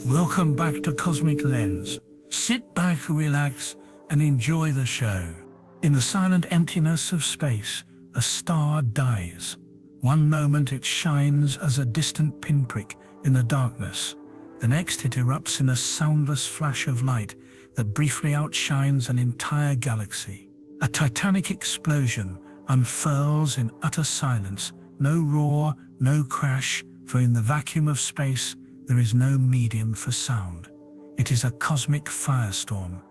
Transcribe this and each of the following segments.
Welcome back to Cosmic Lens. Sit back, relax, and enjoy the show. In the silent emptiness of space, a star dies. One moment it shines as a distant pinprick in the darkness. The next it erupts in a soundless flash of light that briefly outshines an entire galaxy. A titanic explosion unfurls in utter silence. No roar, no crash, for in the vacuum of space, there is no medium for sound. It is a cosmic firestorm.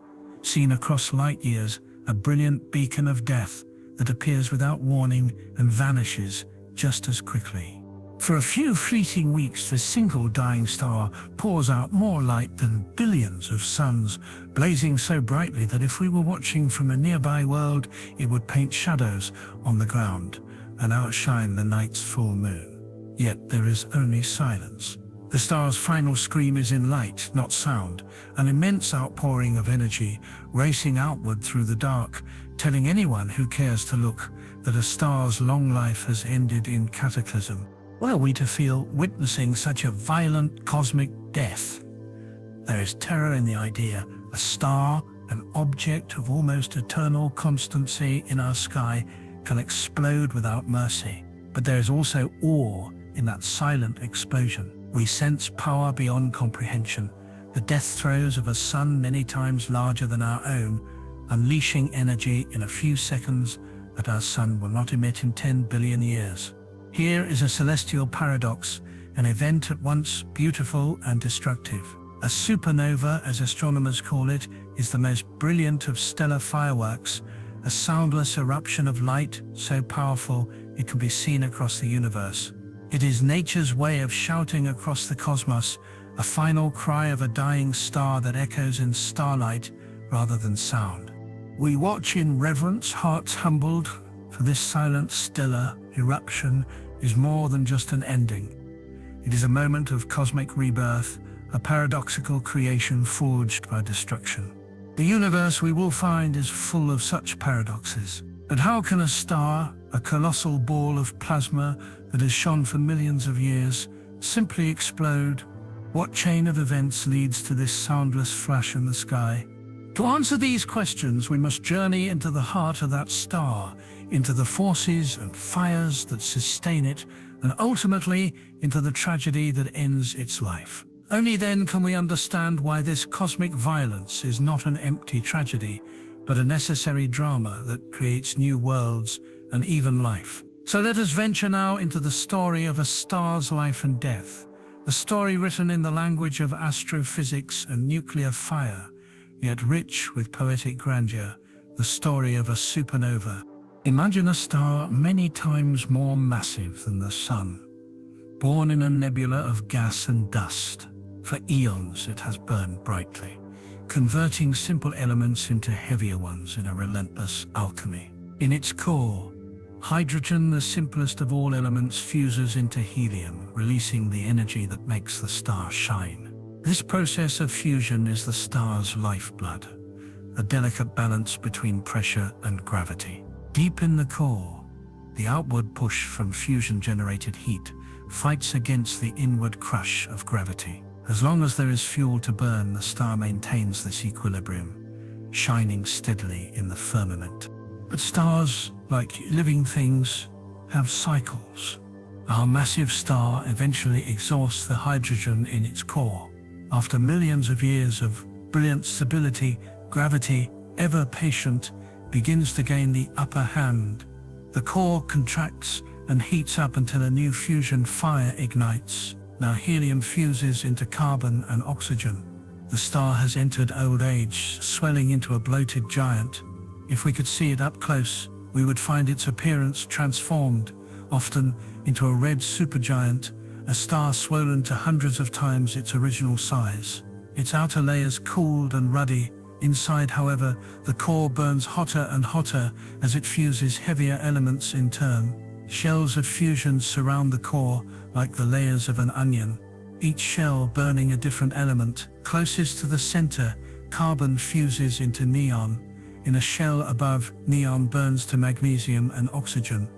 Seen across light years, a brilliant beacon of death that appears without warning and vanishes just as quickly. For a few fleeting weeks, this single dying star pours out more light than billions of suns, blazing so brightly that if we were watching from a nearby world, it would paint shadows on the ground and outshine the night's full moon. Yet there is only silence. The star's final scream is in light, not sound, an immense outpouring of energy racing outward through the dark, telling anyone who cares to look that a star's long life has ended in cataclysm. What are we to feel witnessing such a violent cosmic death? There is terror in the idea, a star, an object of almost eternal constancy in our sky, can explode without mercy. But there is also awe in that silent explosion. We sense power beyond comprehension, the death throes of a sun many times larger than our own, unleashing energy in a few seconds that our sun will not emit in 10 billion years. Here is a celestial paradox, an event at once beautiful and destructive. A supernova, as astronomers call it, is the most brilliant of stellar fireworks, a soundless eruption of light so powerful it can be seen across the universe. It is nature's way of shouting across the cosmos, a final cry of a dying star that echoes in starlight rather than sound. We watch in reverence, hearts humbled, for this silent stellar eruption is more than just an ending. It is a moment of cosmic rebirth, a paradoxical creation forged by destruction. The universe, we will find, is full of such paradoxes. But how can a star, a colossal ball of plasma that has shone for millions of years, simply explode? What chain of events leads to this soundless flash in the sky? To answer these questions, we must journey into the heart of that star, into the forces and fires that sustain it, and ultimately into the tragedy that ends its life. Only then can we understand why this cosmic violence is not an empty tragedy, but a necessary drama that creates new worlds and even life. So let us venture now into the story of a star's life and death, a story written in the language of astrophysics and nuclear fire, yet rich with poetic grandeur, the story of a supernova. Imagine a star many times more massive than the sun, born in a nebula of gas and dust. For eons it has burned brightly, converting simple elements into heavier ones in a relentless alchemy. In its core, hydrogen, the simplest of all elements, fuses into helium, releasing the energy that makes the star shine. This process of fusion is the star's lifeblood, a delicate balance between pressure and gravity. Deep in the core, the outward push from fusion-generated heat fights against the inward crush of gravity. As long as there is fuel to burn, the star maintains this equilibrium, shining steadily in the firmament. But stars, like living things, have cycles. Our massive star eventually exhausts the hydrogen in its core. After millions of years of brilliant stability, gravity, ever patient, begins to gain the upper hand. The core contracts and heats up until a new fusion fire ignites. Now helium fuses into carbon and oxygen. The star has entered old age, swelling into a bloated giant. If we could see it up close, we would find its appearance transformed, often into a red supergiant, a star swollen to hundreds of times its original size. Its outer layers cooled and ruddy. Inside, however, the core burns hotter and hotter as it fuses heavier elements in turn. Shells of fusion surround the core like the layers of an onion, each shell burning a different element. Closest to the center, carbon fuses into neon. In a shell above, neon burns to magnesium and oxygen.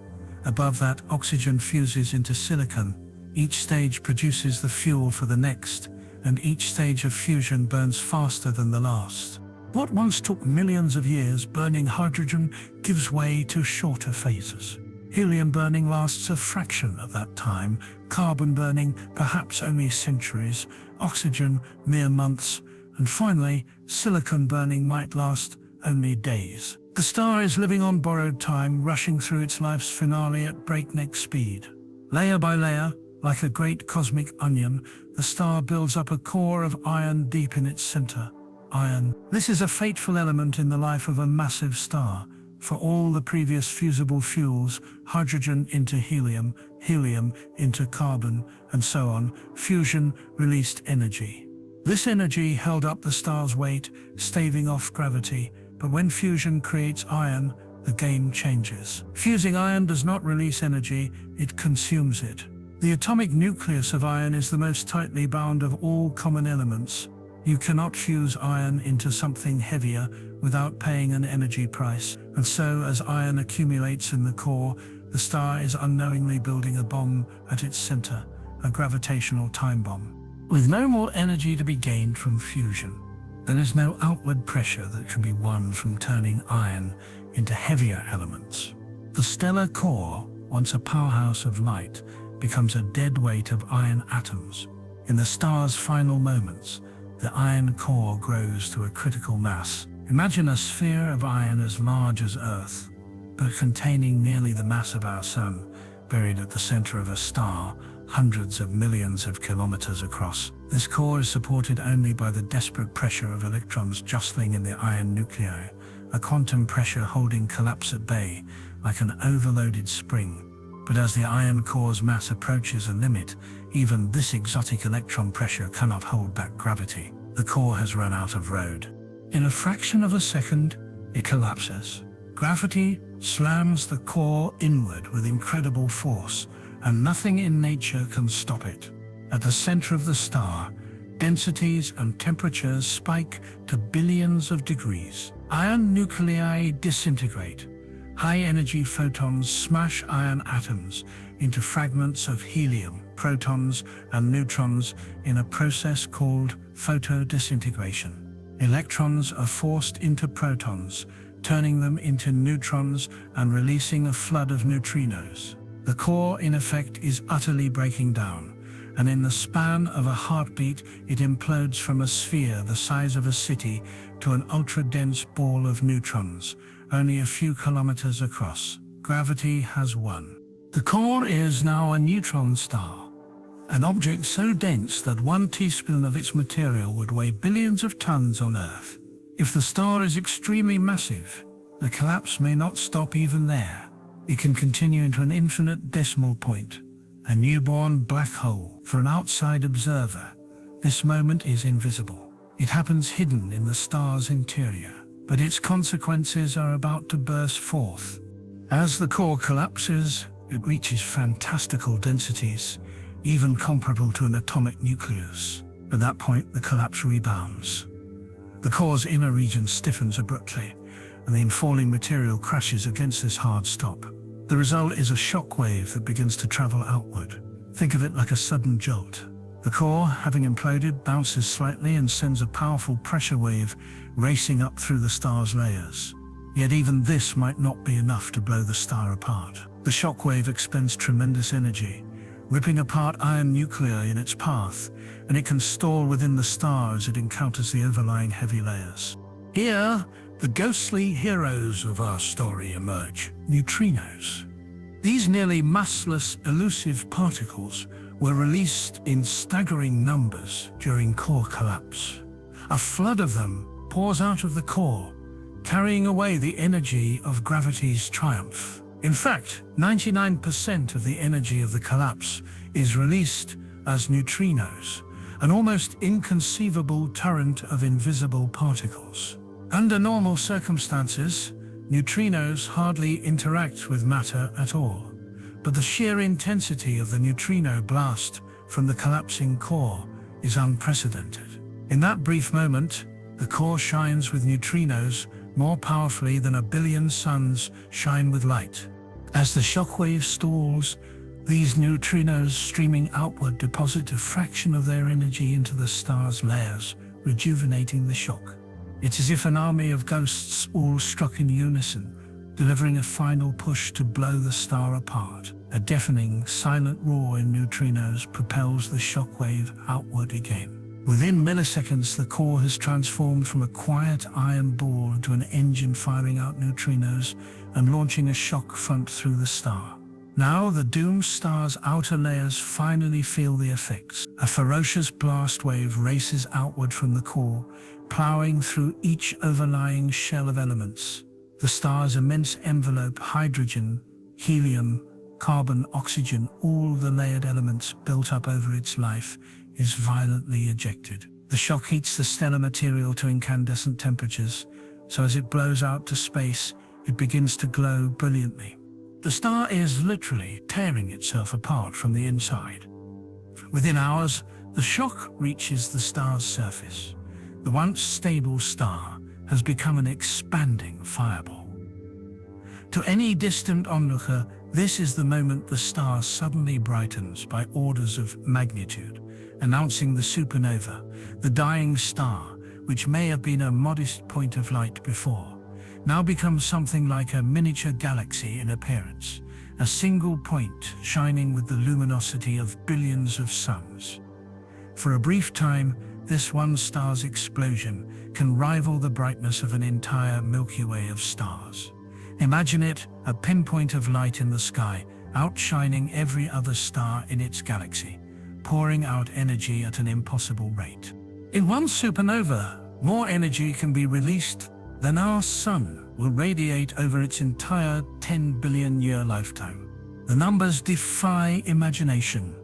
Above that, oxygen fuses into silicon. Each stage produces the fuel for the next, and each stage of fusion burns faster than the last. What once took millions of years burning hydrogen gives way to shorter phases. Helium burning lasts a fraction of that time, carbon burning perhaps only centuries, oxygen mere months, and finally, silicon burning might last only days. The star is living on borrowed time, rushing through its life's finale at breakneck speed. Layer by layer, like a great cosmic onion, the star builds up a core of iron deep in its center. Iron. This is a fateful element in the life of a massive star. For all the previous fusible fuels, hydrogen into helium, helium into carbon, and so on, fusion released energy. This energy held up the star's weight, staving off gravity, but when fusion creates iron, the game changes. Fusing iron does not release energy, it consumes it. The atomic nucleus of iron is the most tightly bound of all common elements. You cannot fuse iron into something heavier without paying an energy price, and so as iron accumulates in the core, the star is unknowingly building a bomb at its center, a gravitational time bomb. With no more energy to be gained from fusion, there is no outward pressure that can be won from turning iron into heavier elements. The stellar core, once a powerhouse of light, becomes a dead weight of iron atoms. In the star's final moments, the iron core grows to a critical mass. Imagine a sphere of iron as large as Earth, but containing nearly the mass of our Sun, buried at the center of a star, hundreds of millions of kilometers across. This core is supported only by the desperate pressure of electrons jostling in the iron nuclei, a quantum pressure holding collapse at bay, like an overloaded spring. But as the iron core's mass approaches a limit, even this exotic electron pressure cannot hold back gravity. The core has run out of road. In a fraction of a second, it collapses. Gravity slams the core inward with incredible force, and nothing in nature can stop it. At the center of the star, densities and temperatures spike to billions of degrees. Iron nuclei disintegrate. High-energy photons smash iron atoms into fragments of helium, protons, and neutrons in a process called photodisintegration. Electrons are forced into protons, turning them into neutrons and releasing a flood of neutrinos. The core, in effect, is utterly breaking down, and in the span of a heartbeat, it implodes from a sphere the size of a city to an ultra-dense ball of neutrons, only a few kilometers across. Gravity has won. The core is now a neutron star, an object so dense that 1 teaspoon of its material would weigh billions of tons on Earth. If the star is extremely massive, the collapse may not stop even there. It can continue into an infinite decimal point, a newborn black hole. For an outside observer, this moment is invisible. It happens hidden in the star's interior, but its consequences are about to burst forth. As the core collapses, it reaches fantastical densities, even comparable to an atomic nucleus. At that point, the collapse rebounds. The core's inner region stiffens abruptly, and the infalling material crashes against this hard stop. The result is a shock wave that begins to travel outward. Think of it like a sudden jolt. The core, having imploded, bounces slightly and sends a powerful pressure wave racing up through the star's layers. Yet even this might not be enough to blow the star apart. The shock wave expends tremendous energy, ripping apart iron nuclei in its path, and it can stall within the star as it encounters the overlying heavy layers. Here, the ghostly heroes of our story emerge: neutrinos. These nearly massless, elusive particles were released in staggering numbers during core collapse. A flood of them pours out of the core, carrying away the energy of gravity's triumph. In fact, 99% of the energy of the collapse is released as neutrinos, an almost inconceivable torrent of invisible particles. Under normal circumstances, neutrinos hardly interact with matter at all, but the sheer intensity of the neutrino blast from the collapsing core is unprecedented. In that brief moment, the core shines with neutrinos more powerfully than a billion suns shine with light. As the shockwave stalls, These neutrinos streaming outward deposit a fraction of their energy into the star's layers, rejuvenating the shock. It's as if an army of ghosts all struck in unison, delivering a final push to blow the star apart. A deafening, silent roar in neutrinos propels the shockwave outward again. Within milliseconds, the core has transformed from a quiet iron ball into an engine firing out neutrinos and launching a shock front through the star. Now the doomed star's outer layers finally feel the effects. A ferocious blast wave races outward from the core, plowing through each overlying shell of elements. The star's immense envelope, hydrogen, helium, carbon, oxygen, all the layered elements built up over its life, is violently ejected. The shock heats the stellar material to incandescent temperatures, so as it blows out to space, it begins to glow brilliantly. The star is literally tearing itself apart from the inside. Within hours, the shock reaches the star's surface. The once stable star has become an expanding fireball. To any distant onlooker, this is the moment the star suddenly brightens by orders of magnitude, announcing the supernova. The dying star, which may have been a modest point of light before, now becomes something like a miniature galaxy in appearance, a single point shining with the luminosity of billions of suns. For a brief time, this one star's explosion can rival the brightness of an entire Milky Way of stars. Imagine it, a pinpoint of light in the sky, outshining every other star in its galaxy, pouring out energy at an impossible rate. In one supernova, more energy can be released than our sun will radiate over its entire 10 billion year lifetime. The numbers defy imagination.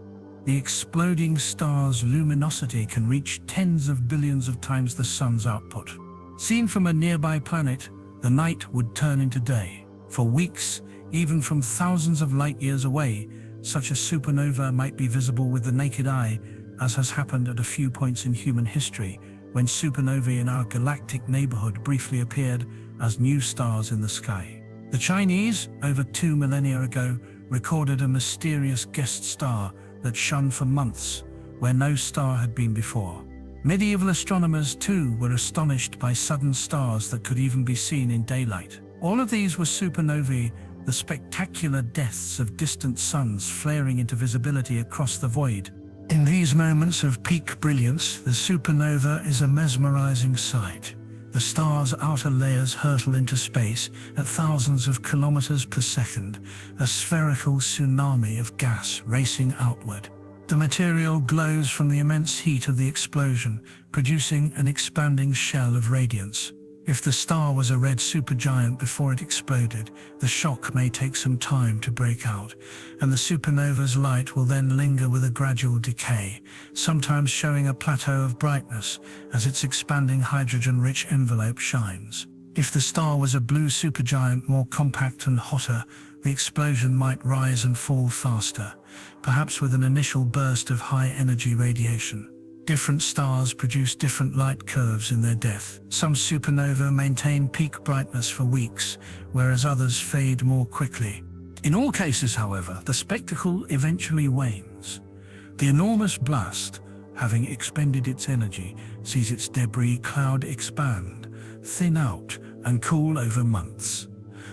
The exploding star's luminosity can reach tens of billions of times the sun's output. Seen from a nearby planet, the night would turn into day. For weeks, even from thousands of light years away, such a supernova might be visible with the naked eye, as has happened at a few points in human history, when supernovae in our galactic neighborhood briefly appeared as new stars in the sky. The Chinese, over 2 millennia ago, recorded a mysterious guest star that shone for months, where no star had been before. Medieval astronomers, too, were astonished by sudden stars that could even be seen in daylight. All of these were supernovae, the spectacular deaths of distant suns flaring into visibility across the void. In these moments of peak brilliance, the supernova is a mesmerizing sight. The star's outer layers hurtle into space at thousands of kilometers per second, a spherical tsunami of gas racing outward. The material glows from the immense heat of the explosion, producing an expanding shell of radiance. If the star was a red supergiant before it exploded, the shock may take some time to break out, and the supernova's light will then linger with a gradual decay, sometimes showing a plateau of brightness as its expanding hydrogen-rich envelope shines. If the star was a blue supergiant, more compact and hotter, the explosion might rise and fall faster, perhaps with an initial burst of high-energy radiation. Different stars produce different light curves in their death. Some supernovae maintain peak brightness for weeks, whereas others fade more quickly. In all cases, however, the spectacle eventually wanes. The enormous blast, having expended its energy, sees its debris cloud expand, thin out, and cool over months.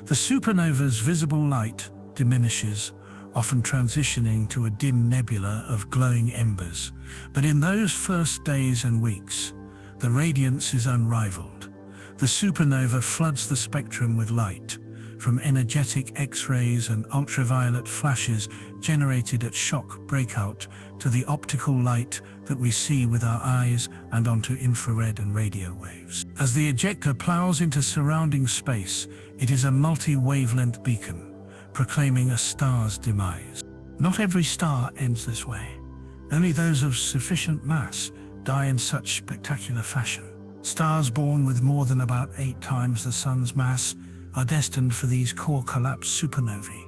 The supernova's visible light diminishes, often transitioning to a dim nebula of glowing embers. But in those first days and weeks, the radiance is unrivaled. The supernova floods the spectrum with light, from energetic X-rays and ultraviolet flashes generated at shock breakout to the optical light that we see with our eyes and onto infrared and radio waves. As the ejector plows into surrounding space, it is a multi-wavelength beacon, proclaiming a star's demise. Not every star ends this way. Only those of sufficient mass die in such spectacular fashion. Stars born with more than about 8 times the sun's mass are destined for these core collapse supernovae.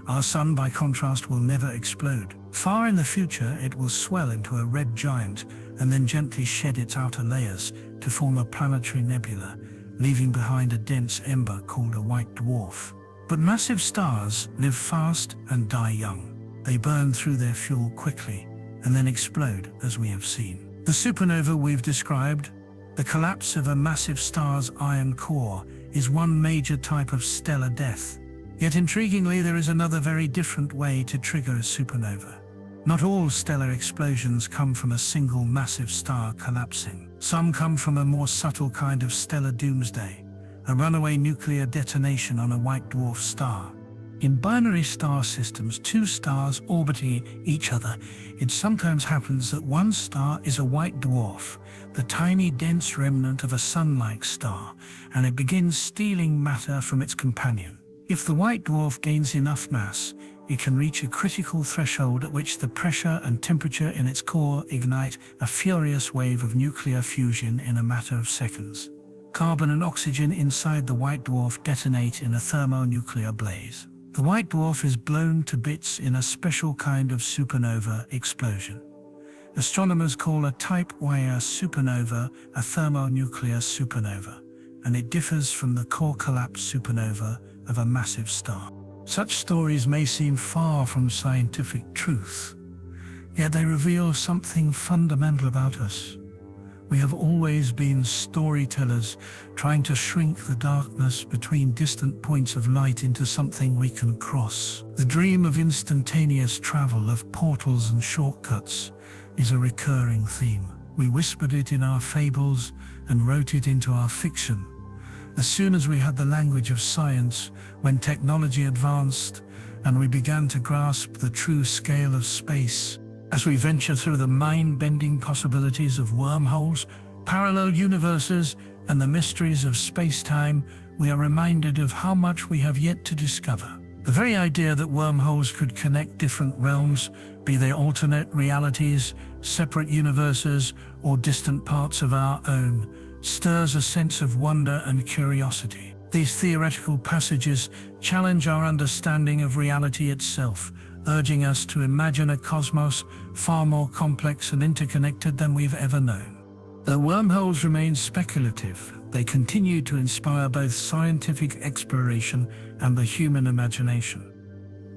Our sun, by contrast, will never explode. Far in the future, it will swell into a red giant and then gently shed its outer layers to form a planetary nebula, leaving behind a dense ember called a white dwarf. But massive stars live fast and die young. They burn through their fuel quickly and then explode, as we have seen. The supernova we've described, the collapse of a massive star's iron core, is one major type of stellar death. Yet intriguingly, there is another very different way to trigger a supernova. Not all stellar explosions come from a single massive star collapsing. Some come from a more subtle kind of stellar doomsday, a runaway nuclear detonation on a white dwarf star. In binary star systems, two stars orbiting each other, it sometimes happens that one star is a white dwarf, the tiny dense remnant of a sun-like star, and it begins stealing matter from its companion. If the white dwarf gains enough mass, it can reach a critical threshold at which the pressure and temperature in its core ignite a furious wave of nuclear fusion in a matter of seconds. Carbon and oxygen inside the white dwarf detonate in a thermonuclear blaze. The white dwarf is blown to bits in a special kind of supernova explosion. Astronomers call a Type Ia supernova a thermonuclear supernova, and it differs from the core collapse supernova of a massive star. Such stories may seem far from scientific truth, yet they reveal something fundamental about us. We have always been storytellers, trying to shrink the darkness between distant points of light into something we can cross. The dream of instantaneous travel, of portals and shortcuts, is a recurring theme. We whispered it in our fables and wrote it into our fiction. As soon as we had the language of science, when technology advanced, and we began to grasp the true scale of space, as we venture through the mind-bending possibilities of wormholes, parallel universes, and the mysteries of space-time, we are reminded of how much we have yet to discover. The very idea that wormholes could connect different realms, be they alternate realities, separate universes, or distant parts of our own, stirs a sense of wonder and curiosity. These theoretical passages challenge our understanding of reality itself, urging us to imagine a cosmos far more complex and interconnected than we've ever known. Though wormholes remain speculative, they continue to inspire both scientific exploration and the human imagination.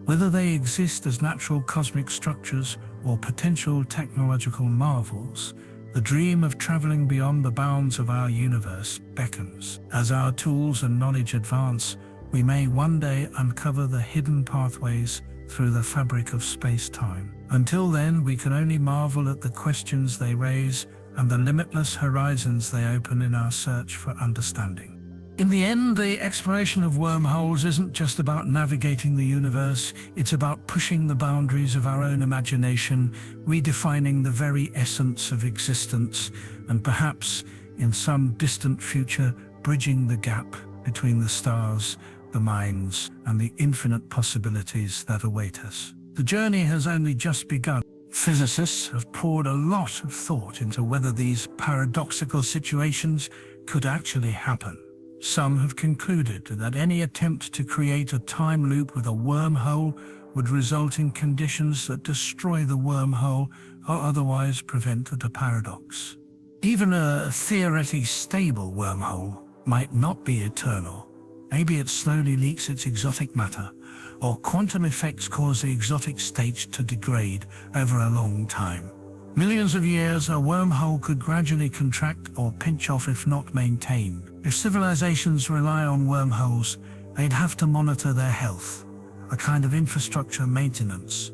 Whether they exist as natural cosmic structures or potential technological marvels, the dream of traveling beyond the bounds of our universe beckons. As our tools and knowledge advance, we may one day uncover the hidden pathways through the fabric of space-time. Until then, we can only marvel at the questions they raise and the limitless horizons they open in our search for understanding. In the end, the exploration of wormholes isn't just about navigating the universe, it's about pushing the boundaries of our own imagination, redefining the very essence of existence, and perhaps, in some distant future, bridging the gap between the stars, the minds, and the infinite possibilities that await us. The journey has only just begun. Physicists have poured a lot of thought into whether these paradoxical situations could actually happen. Some have concluded that any attempt to create a time loop with a wormhole would result in conditions that destroy the wormhole or otherwise prevent the paradox. Even a theoretically stable wormhole might not be eternal. Maybe it slowly leaks its exotic matter, or quantum effects cause the exotic state to degrade over a long time. Millions of years, a wormhole could gradually contract or pinch off if not maintained. If civilizations rely on wormholes, they'd have to monitor their health, a kind of infrastructure maintenance.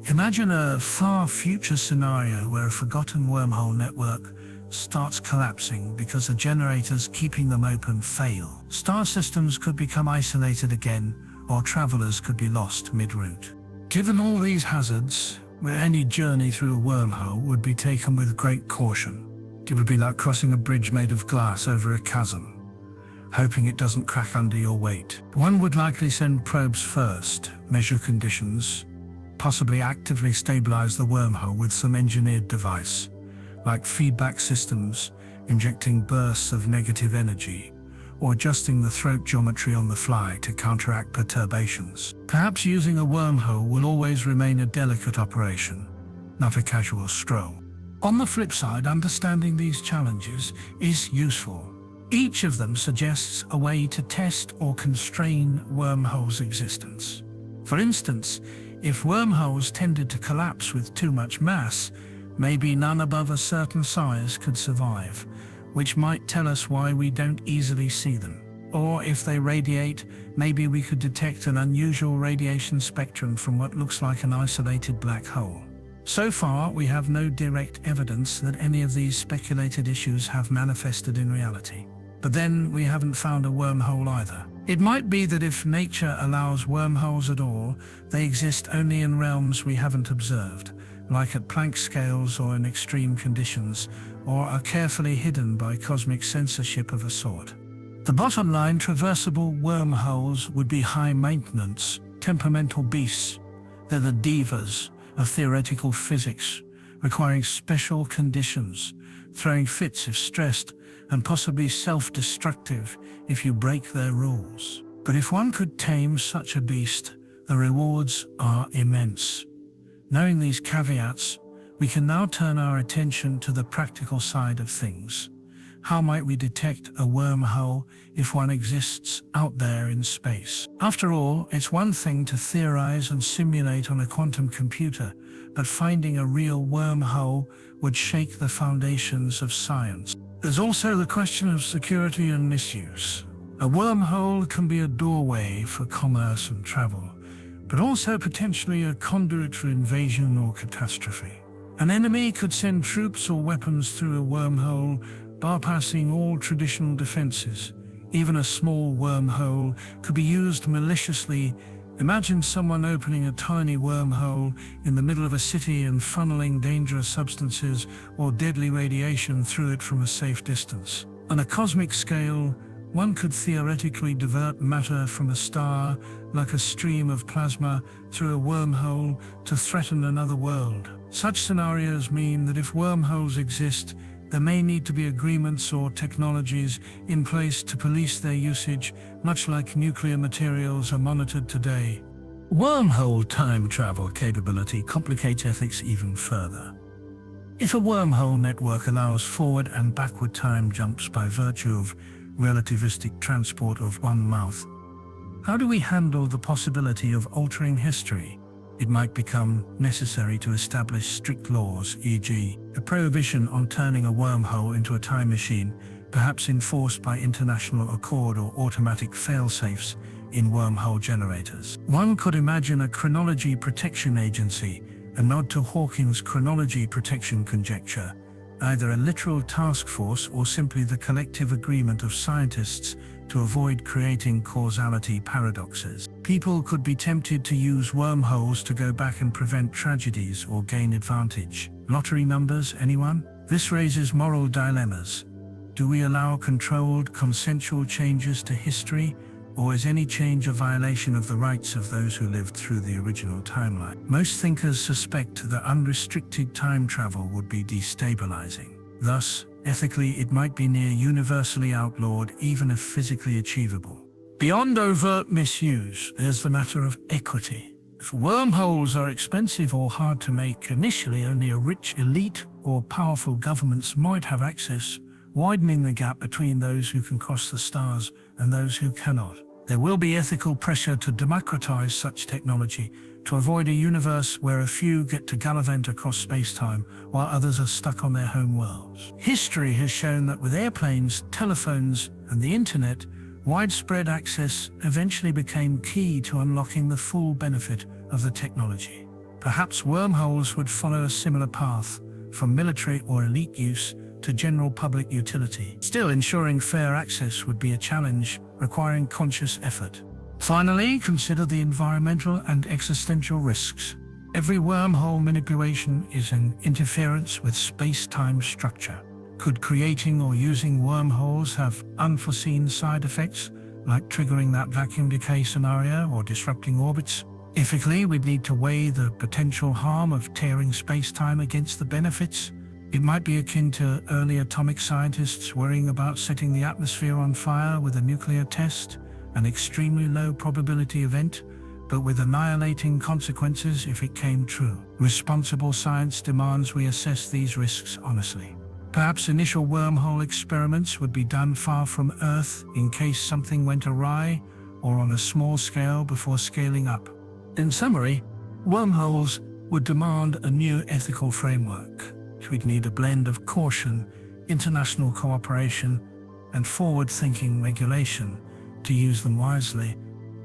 Imagine a far future scenario where a forgotten wormhole network starts collapsing because the generators keeping them open fail. Star systems could become isolated again, or travelers could be lost mid-route. Given all these hazards, any journey through a wormhole would be taken with great caution. It would be like crossing a bridge made of glass over a chasm, hoping it doesn't crack under your weight. One would likely send probes first, measure conditions, possibly actively stabilize the wormhole with some engineered device, like feedback systems, injecting bursts of negative energy, or adjusting the throat geometry on the fly to counteract perturbations. Perhaps using a wormhole will always remain a delicate operation, not a casual stroll. On the flip side, understanding these challenges is useful. Each of them suggests a way to test or constrain wormholes' existence. For instance, If wormholes tended to collapse with too much mass, maybe none above a certain size could survive, which might tell us why we don't easily see them. Or if they radiate, maybe we could detect an unusual radiation spectrum from what looks like an isolated black hole. So far, we have no direct evidence that any of these speculated issues have manifested in reality. But then we haven't found a wormhole either. It might be that if nature allows wormholes at all, they exist only in realms we haven't observed, like at Planck scales or in extreme conditions, or are carefully hidden by cosmic censorship of a sort. The bottom line, traversable wormholes would be high-maintenance, temperamental beasts. They're the divas of theoretical physics, requiring special conditions, throwing fits if stressed, and possibly self-destructive if you break their rules. But if one could tame such a beast, the rewards are immense. Knowing these caveats, we can now turn our attention to the practical side of things. How might we detect a wormhole if one exists out there in space? After all, it's one thing to theorize and simulate on a quantum computer, but finding a real wormhole would shake the foundations of science. There's also the question of security and misuse. A wormhole can be a doorway for commerce and travel, but also potentially a conduit for invasion or catastrophe. An enemy could send troops or weapons through a wormhole, bypassing all traditional defenses. Even a small wormhole could be used maliciously. Imagine someone opening a tiny wormhole in the middle of a city and funneling dangerous substances or deadly radiation through it from a safe distance. On a cosmic scale, one could theoretically divert matter from a star, like a stream of plasma, through a wormhole to threaten another world. Such scenarios mean that if wormholes exist, there may need to be agreements or technologies in place to police their usage, much like nuclear materials are monitored today. Wormhole time travel capability complicates ethics even further. If a wormhole network allows forward and backward time jumps by virtue of relativistic transport of one mouth, how do we handle the possibility of altering history? It might become necessary to establish strict laws, e.g., a prohibition on turning a wormhole into a time machine, perhaps enforced by international accord or automatic fail-safes in wormhole generators. One could imagine a chronology protection agency, a nod to Hawking's chronology protection conjecture, either a literal task force or simply the collective agreement of scientists to avoid creating causality paradoxes. People could be tempted to use wormholes to go back and prevent tragedies or gain advantage. Lottery numbers, anyone? This raises moral dilemmas. Do we allow controlled, consensual changes to history, or is any change a violation of the rights of those who lived through the original timeline? Most thinkers suspect that unrestricted time travel would be destabilizing. Thus, ethically, it might be near universally outlawed, even if physically achievable. Beyond overt misuse, there's the matter of equity. If wormholes are expensive or hard to make, initially only a rich elite or powerful governments might have access, widening the gap between those who can cross the stars and those who cannot. There will be ethical pressure to democratize such technology, to avoid a universe where a few get to gallivant across space-time while others are stuck on their home worlds. History has shown that with airplanes, telephones, and the internet, widespread access eventually became key to unlocking the full benefit of the technology. Perhaps wormholes would follow a similar path, from military or elite use to general public utility. Still, ensuring fair access would be a challenge, requiring conscious effort. Finally, consider the environmental and existential risks. Every wormhole manipulation is an interference with space-time structure. Could creating or using wormholes have unforeseen side effects, like triggering that vacuum decay scenario or disrupting orbits? Ethically, we'd need to weigh the potential harm of tearing space-time against the benefits. It might be akin to early atomic scientists worrying about setting the atmosphere on fire with a nuclear test, an extremely low probability event, but with annihilating consequences if it came true. Responsible science demands we assess these risks honestly. Perhaps initial wormhole experiments would be done far from Earth in case something went awry, or on a small scale before scaling up. In summary, Wormholes would demand a new ethical framework. We'd need a blend of caution, international cooperation, and forward-thinking regulation to use them wisely,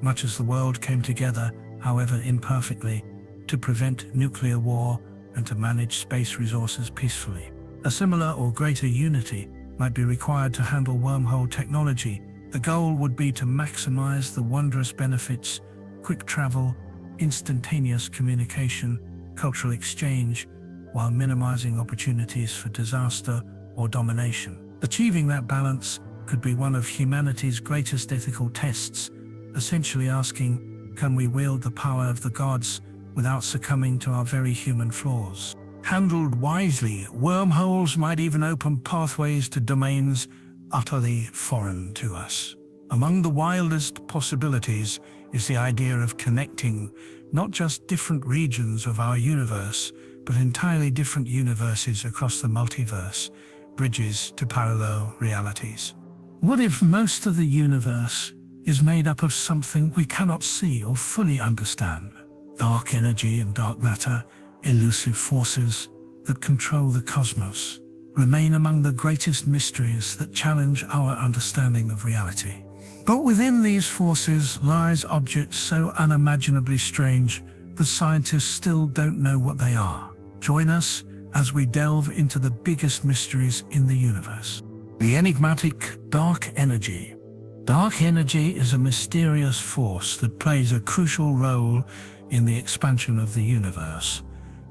much as the world came together, however imperfectly, to prevent nuclear war and to manage space resources peacefully. A similar or greater unity might be required to handle wormhole technology. The goal would be to maximize the wondrous benefits: quick travel, instantaneous communication, cultural exchange, while minimizing opportunities for disaster or domination. Achieving that balance could be one of humanity's greatest ethical tests, essentially asking, can we wield the power of the gods without succumbing to our very human flaws? Handled wisely, wormholes might even open pathways to domains utterly foreign to us. Among the wildest possibilities is the idea of connecting not just different regions of our universe, but entirely different universes across the multiverse, bridges to parallel realities. What if most of the universe is made up of something we cannot see or fully understand? Dark energy and dark matter, elusive forces that control the cosmos, remain among the greatest mysteries that challenge our understanding of reality. But within these forces lies objects so unimaginably strange that scientists still don't know what they are. Join us as we delve into the biggest mysteries in the universe. The enigmatic dark energy. Dark energy is a mysterious force that plays a crucial role in the expansion of the universe.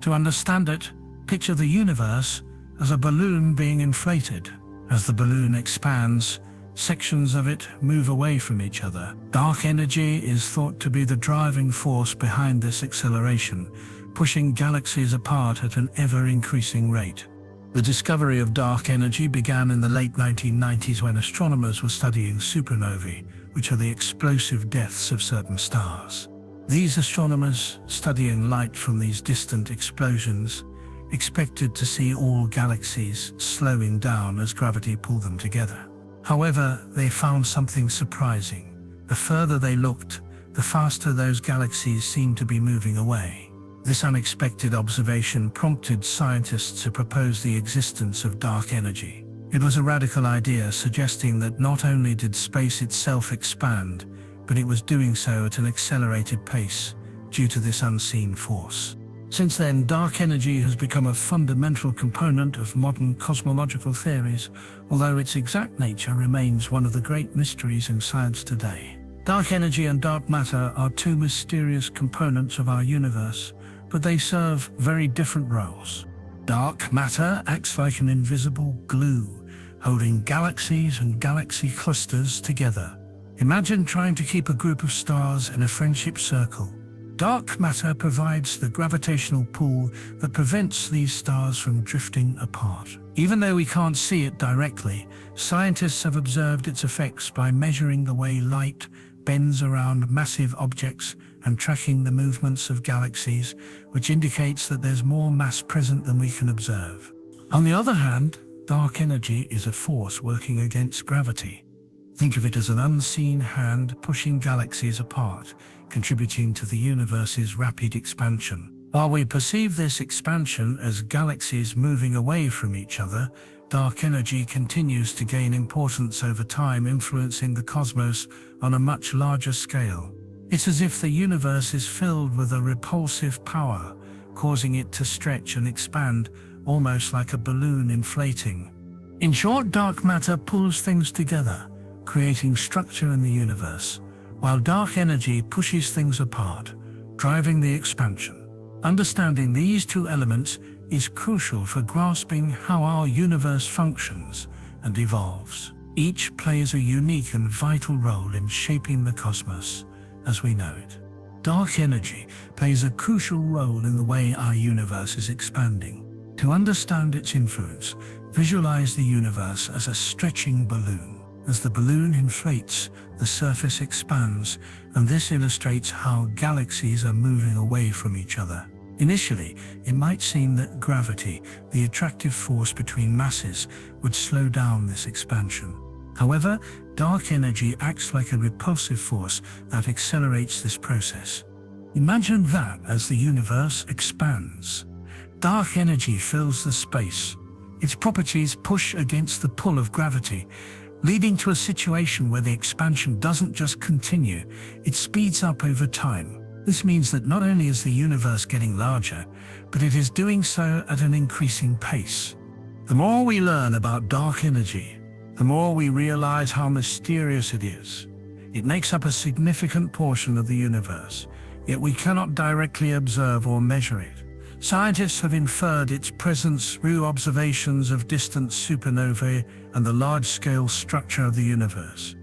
To understand it, picture the universe as a balloon being inflated. As the balloon expands, sections of it move away from each other. Dark energy is thought to be the driving force behind this acceleration, pushing galaxies apart at an ever-increasing rate. The discovery of dark energy began in the late 1990s when astronomers were studying supernovae, which are the explosive deaths of certain stars. These astronomers, studying light from these distant explosions, expected to see all galaxies slowing down as gravity pulled them together. However, they found something surprising. The further they looked, the faster those galaxies seemed to be moving away. This unexpected observation prompted scientists to propose the existence of dark energy. It was a radical idea, suggesting that not only did space itself expand, but it was doing so at an accelerated pace due to this unseen force. Since then, dark energy has become a fundamental component of modern cosmological theories, although its exact nature remains one of the great mysteries in science today. Dark energy and dark matter are two mysterious components of our universe, but they serve very different roles. Dark matter acts like an invisible glue, holding galaxies and galaxy clusters together. Imagine trying to keep a group of stars in a friendship circle. Dark matter provides the gravitational pull that prevents these stars from drifting apart. Even though we can't see it directly, scientists have observed its effects by measuring the way light bends around massive objects and tracking the movements of galaxies, which indicates that there's more mass present than we can observe. On the other hand, dark energy is a force working against gravity. Think of it as an unseen hand pushing galaxies apart, contributing to the universe's rapid expansion. While we perceive this expansion as galaxies moving away from each other, dark energy continues to gain importance over time, influencing the cosmos on a much larger scale. It's as if the universe is filled with a repulsive power, causing it to stretch and expand, almost like a balloon inflating. In short, dark matter pulls things together, creating structure in the universe, while dark energy pushes things apart, driving the expansion. Understanding these two elements is crucial for grasping how our universe functions and evolves. Each plays a unique and vital role in shaping the cosmos as we know it. Dark energy plays a crucial role in the way our universe is expanding. To understand its influence, visualize the universe as a stretching balloon. As the balloon inflates, the surface expands, and this illustrates how galaxies are moving away from each other. Initially, it might seem that gravity, the attractive force between masses, would slow down this expansion. However, dark energy acts like a repulsive force that accelerates this process. Imagine that as the universe expands, dark energy fills the space. Its properties push against the pull of gravity, leading to a situation where the expansion doesn't just continue, it speeds up over time. This means that not only is the universe getting larger, but it is doing so at an increasing pace. The more we learn about dark energy, the more we realize how mysterious it is. It makes up a significant portion of the universe, yet we cannot directly observe or measure it. Scientists have inferred its presence through observations of distant supernovae and the large-scale structure of the universe,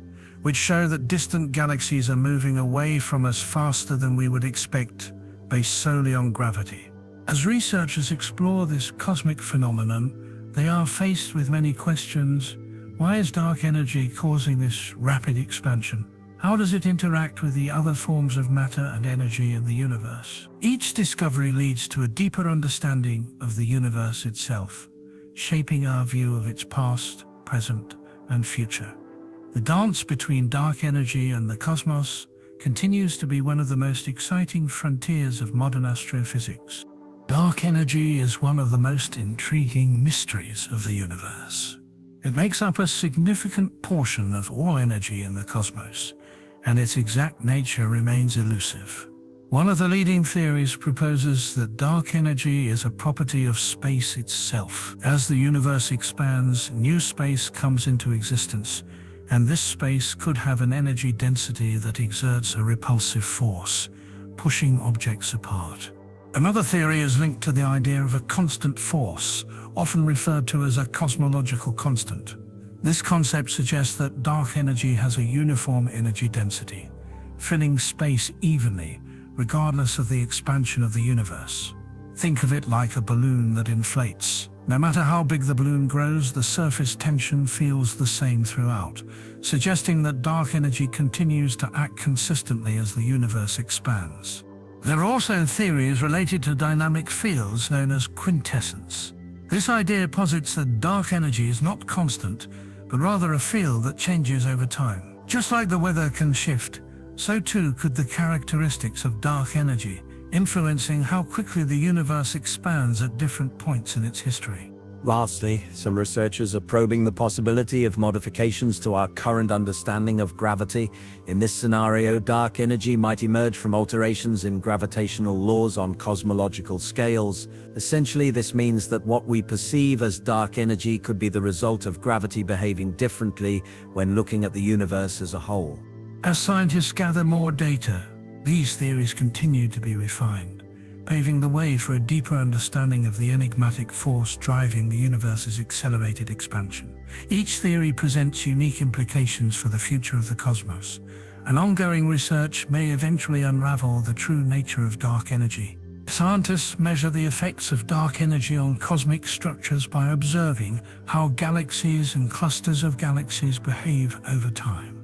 which show that distant galaxies are moving away from us faster than we would expect, based solely on gravity. As researchers explore this cosmic phenomenon, they are faced with many questions. Why is dark energy causing this rapid expansion? How does it interact with the other forms of matter and energy in the universe? Each discovery leads to a deeper understanding of the universe itself, shaping our view of its past, present, and future. The dance between dark energy and the cosmos continues to be one of the most exciting frontiers of modern astrophysics. Dark energy is one of the most intriguing mysteries of the universe. It makes up a significant portion of all energy in the cosmos, and its exact nature remains elusive. One of the leading theories proposes that dark energy is a property of space itself. As the universe expands, new space comes into existence, and this space could have an energy density that exerts a repulsive force, pushing objects apart. Another theory is linked to the idea of a constant force, often referred to as a cosmological constant. This concept suggests that dark energy has a uniform energy density, filling space evenly, regardless of the expansion of the universe. Think of it like a balloon that inflates. No matter how big the balloon grows, the surface tension feels the same throughout, suggesting that dark energy continues to act consistently as the universe expands. There are also theories related to dynamic fields known as quintessence. This idea posits that dark energy is not constant, but rather a field that changes over time. Just like the weather can shift, so too could the characteristics of dark energy, influencing how quickly the universe expands at different points in its history. Lastly, some researchers are probing the possibility of modifications to our current understanding of gravity. In this scenario, dark energy might emerge from alterations in gravitational laws on cosmological scales. Essentially, this means that what we perceive as dark energy could be the result of gravity behaving differently when looking at the universe as a whole. As scientists gather more data, these theories continue to be refined, paving the way for a deeper understanding of the enigmatic force driving the universe's accelerated expansion. Each theory presents unique implications for the future of the cosmos, and ongoing research may eventually unravel the true nature of dark energy. Scientists measure the effects of dark energy on cosmic structures by observing how galaxies and clusters of galaxies behave over time.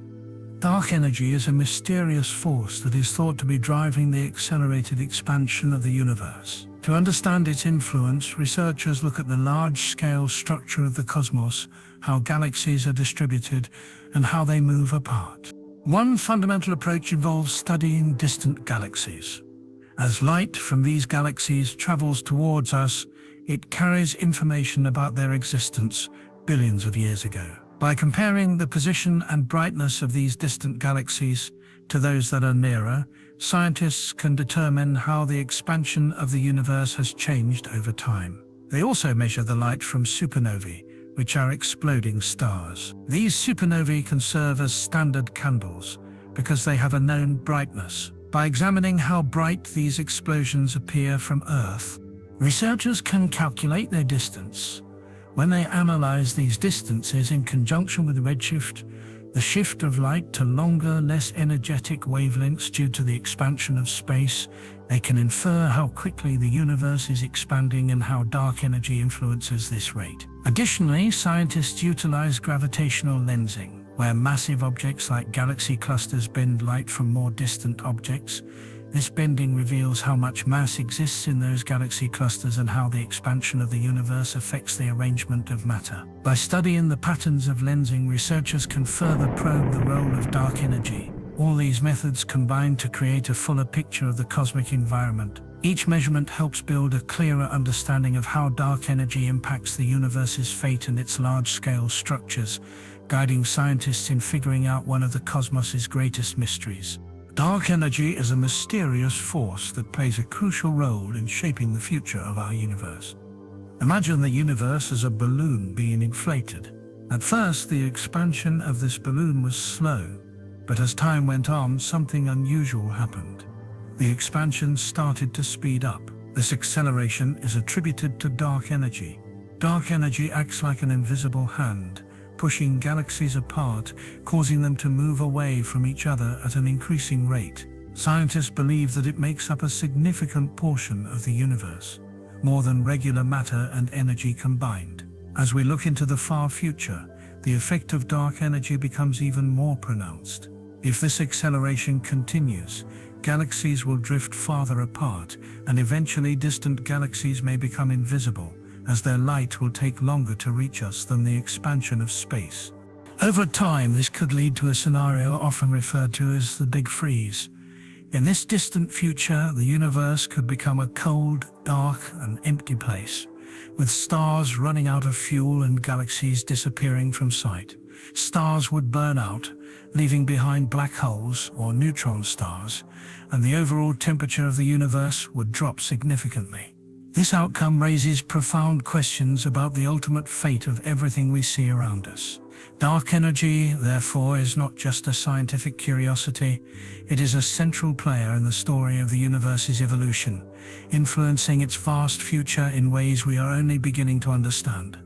Dark energy is a mysterious force that is thought to be driving the accelerated expansion of the universe. To understand its influence, researchers look at the large-scale structure of the cosmos, how galaxies are distributed, and how they move apart. One fundamental approach involves studying distant galaxies. As light from these galaxies travels towards us, it carries information about their existence billions of years ago. By comparing the position and brightness of these distant galaxies to those that are nearer, scientists can determine how the expansion of the universe has changed over time. They also measure the light from supernovae, which are exploding stars. These supernovae can serve as standard candles because they have a known brightness. By examining how bright these explosions appear from Earth, researchers can calculate their distance. When they analyze these distances in conjunction with redshift, the shift of light to longer, less energetic wavelengths due to the expansion of space, they can infer how quickly the universe is expanding and how dark energy influences this rate. Additionally, scientists utilize gravitational lensing, where massive objects like galaxy clusters bend light from more distant objects. This bending reveals how much mass exists in those galaxy clusters and how the expansion of the universe affects the arrangement of matter. By studying the patterns of lensing, researchers can further probe the role of dark energy All these methods combine to create a fuller picture of the cosmic environment. Each measurement helps build a clearer understanding of how dark energy impacts the universe's fate and its large-scale structures, guiding scientists in figuring out one of the cosmos's greatest mysteries. Dark energy is a mysterious force that plays a crucial role in shaping the future of our universe. Imagine the universe as a balloon being inflated. At first, the expansion of this balloon was slow, but as time went on, something unusual happened. The expansion started to speed up. This acceleration is attributed to dark energy. Dark energy acts like an invisible hand, pushing galaxies apart, causing them to move away from each other at an increasing rate. Scientists believe that it makes up a significant portion of the universe, more than regular matter and energy combined. As we look into the far future, the effect of dark energy becomes even more pronounced. If this acceleration continues, galaxies will drift farther apart, and eventually distant galaxies may become invisible, as their light will take longer to reach us than the expansion of space. Over time, this could lead to a scenario often referred to as the Big Freeze. In this distant future, the universe could become a cold, dark, and empty place, with stars running out of fuel and galaxies disappearing from sight. Stars would burn out, leaving behind black holes or neutron stars, and the overall temperature of the universe would drop significantly. This outcome raises profound questions about the ultimate fate of everything we see around us. Dark energy, therefore, is not just a scientific curiosity, it is a central player in the story of the universe's evolution, influencing its vast future in ways we are only beginning to understand.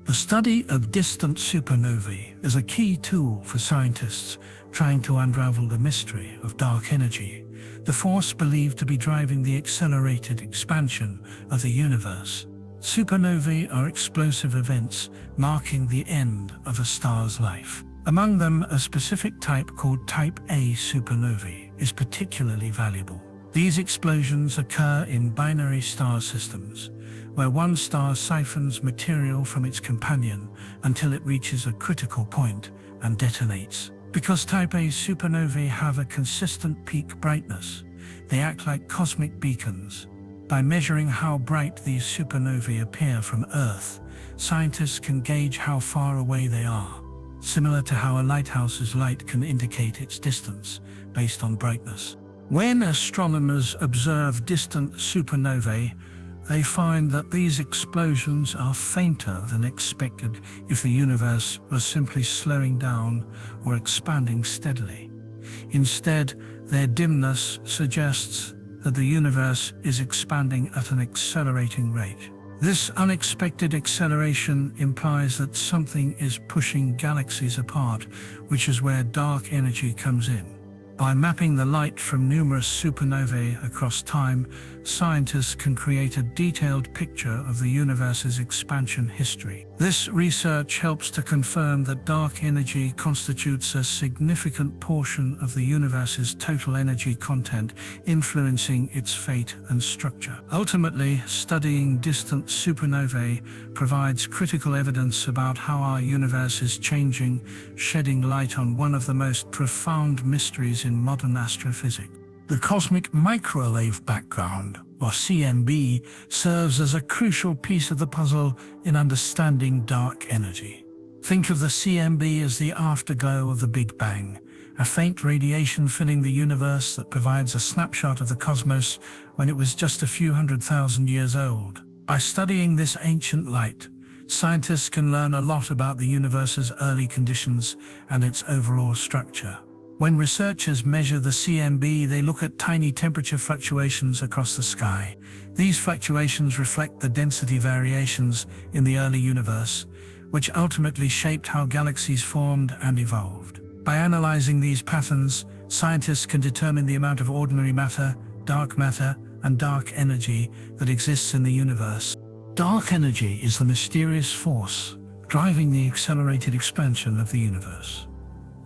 The study of distant supernovae is a key tool for scientists trying to unravel the mystery of dark energy, the force believed to be driving the accelerated expansion of the universe. Supernovae are explosive events marking the end of a star's life. Among them, a specific type called Type A supernovae is particularly valuable. These explosions occur in binary star systems, where one star siphons material from its companion until it reaches a critical point and detonates. Because Type A supernovae have a consistent peak brightness, they act like cosmic beacons. By measuring how bright these supernovae appear from Earth, scientists can gauge how far away they are, similar to how a lighthouse's light can indicate its distance based on brightness. When astronomers observe distant supernovae, they find that these explosions are fainter than expected if the universe was simply slowing down or expanding steadily. Instead, their dimness suggests that the universe is expanding at an accelerating rate. This unexpected acceleration implies that something is pushing galaxies apart, which is where dark energy comes in. By mapping the light from numerous supernovae across time, scientists can create a detailed picture of the universe's expansion history. This research helps to confirm that dark energy constitutes a significant portion of the universe's total energy content, influencing its fate and structure. Ultimately, studying distant supernovae provides critical evidence about how our universe is changing, shedding light on one of the most profound mysteries in modern astrophysics. The cosmic microwave background, or CMB, serves as a crucial piece of the puzzle in understanding dark energy. Think of the CMB as the afterglow of the Big Bang, a faint radiation filling the universe that provides a snapshot of the cosmos when it was just a few 100,000 years old. By studying this ancient light, scientists can learn a lot about the universe's early conditions and its overall structure. When researchers measure the CMB, they look at tiny temperature fluctuations across the sky. These fluctuations reflect the density variations in the early universe, which ultimately shaped how galaxies formed and evolved. By analyzing these patterns, scientists can determine the amount of ordinary matter, and dark energy that exists in the universe. Dark energy is the mysterious force driving the accelerated expansion of the universe.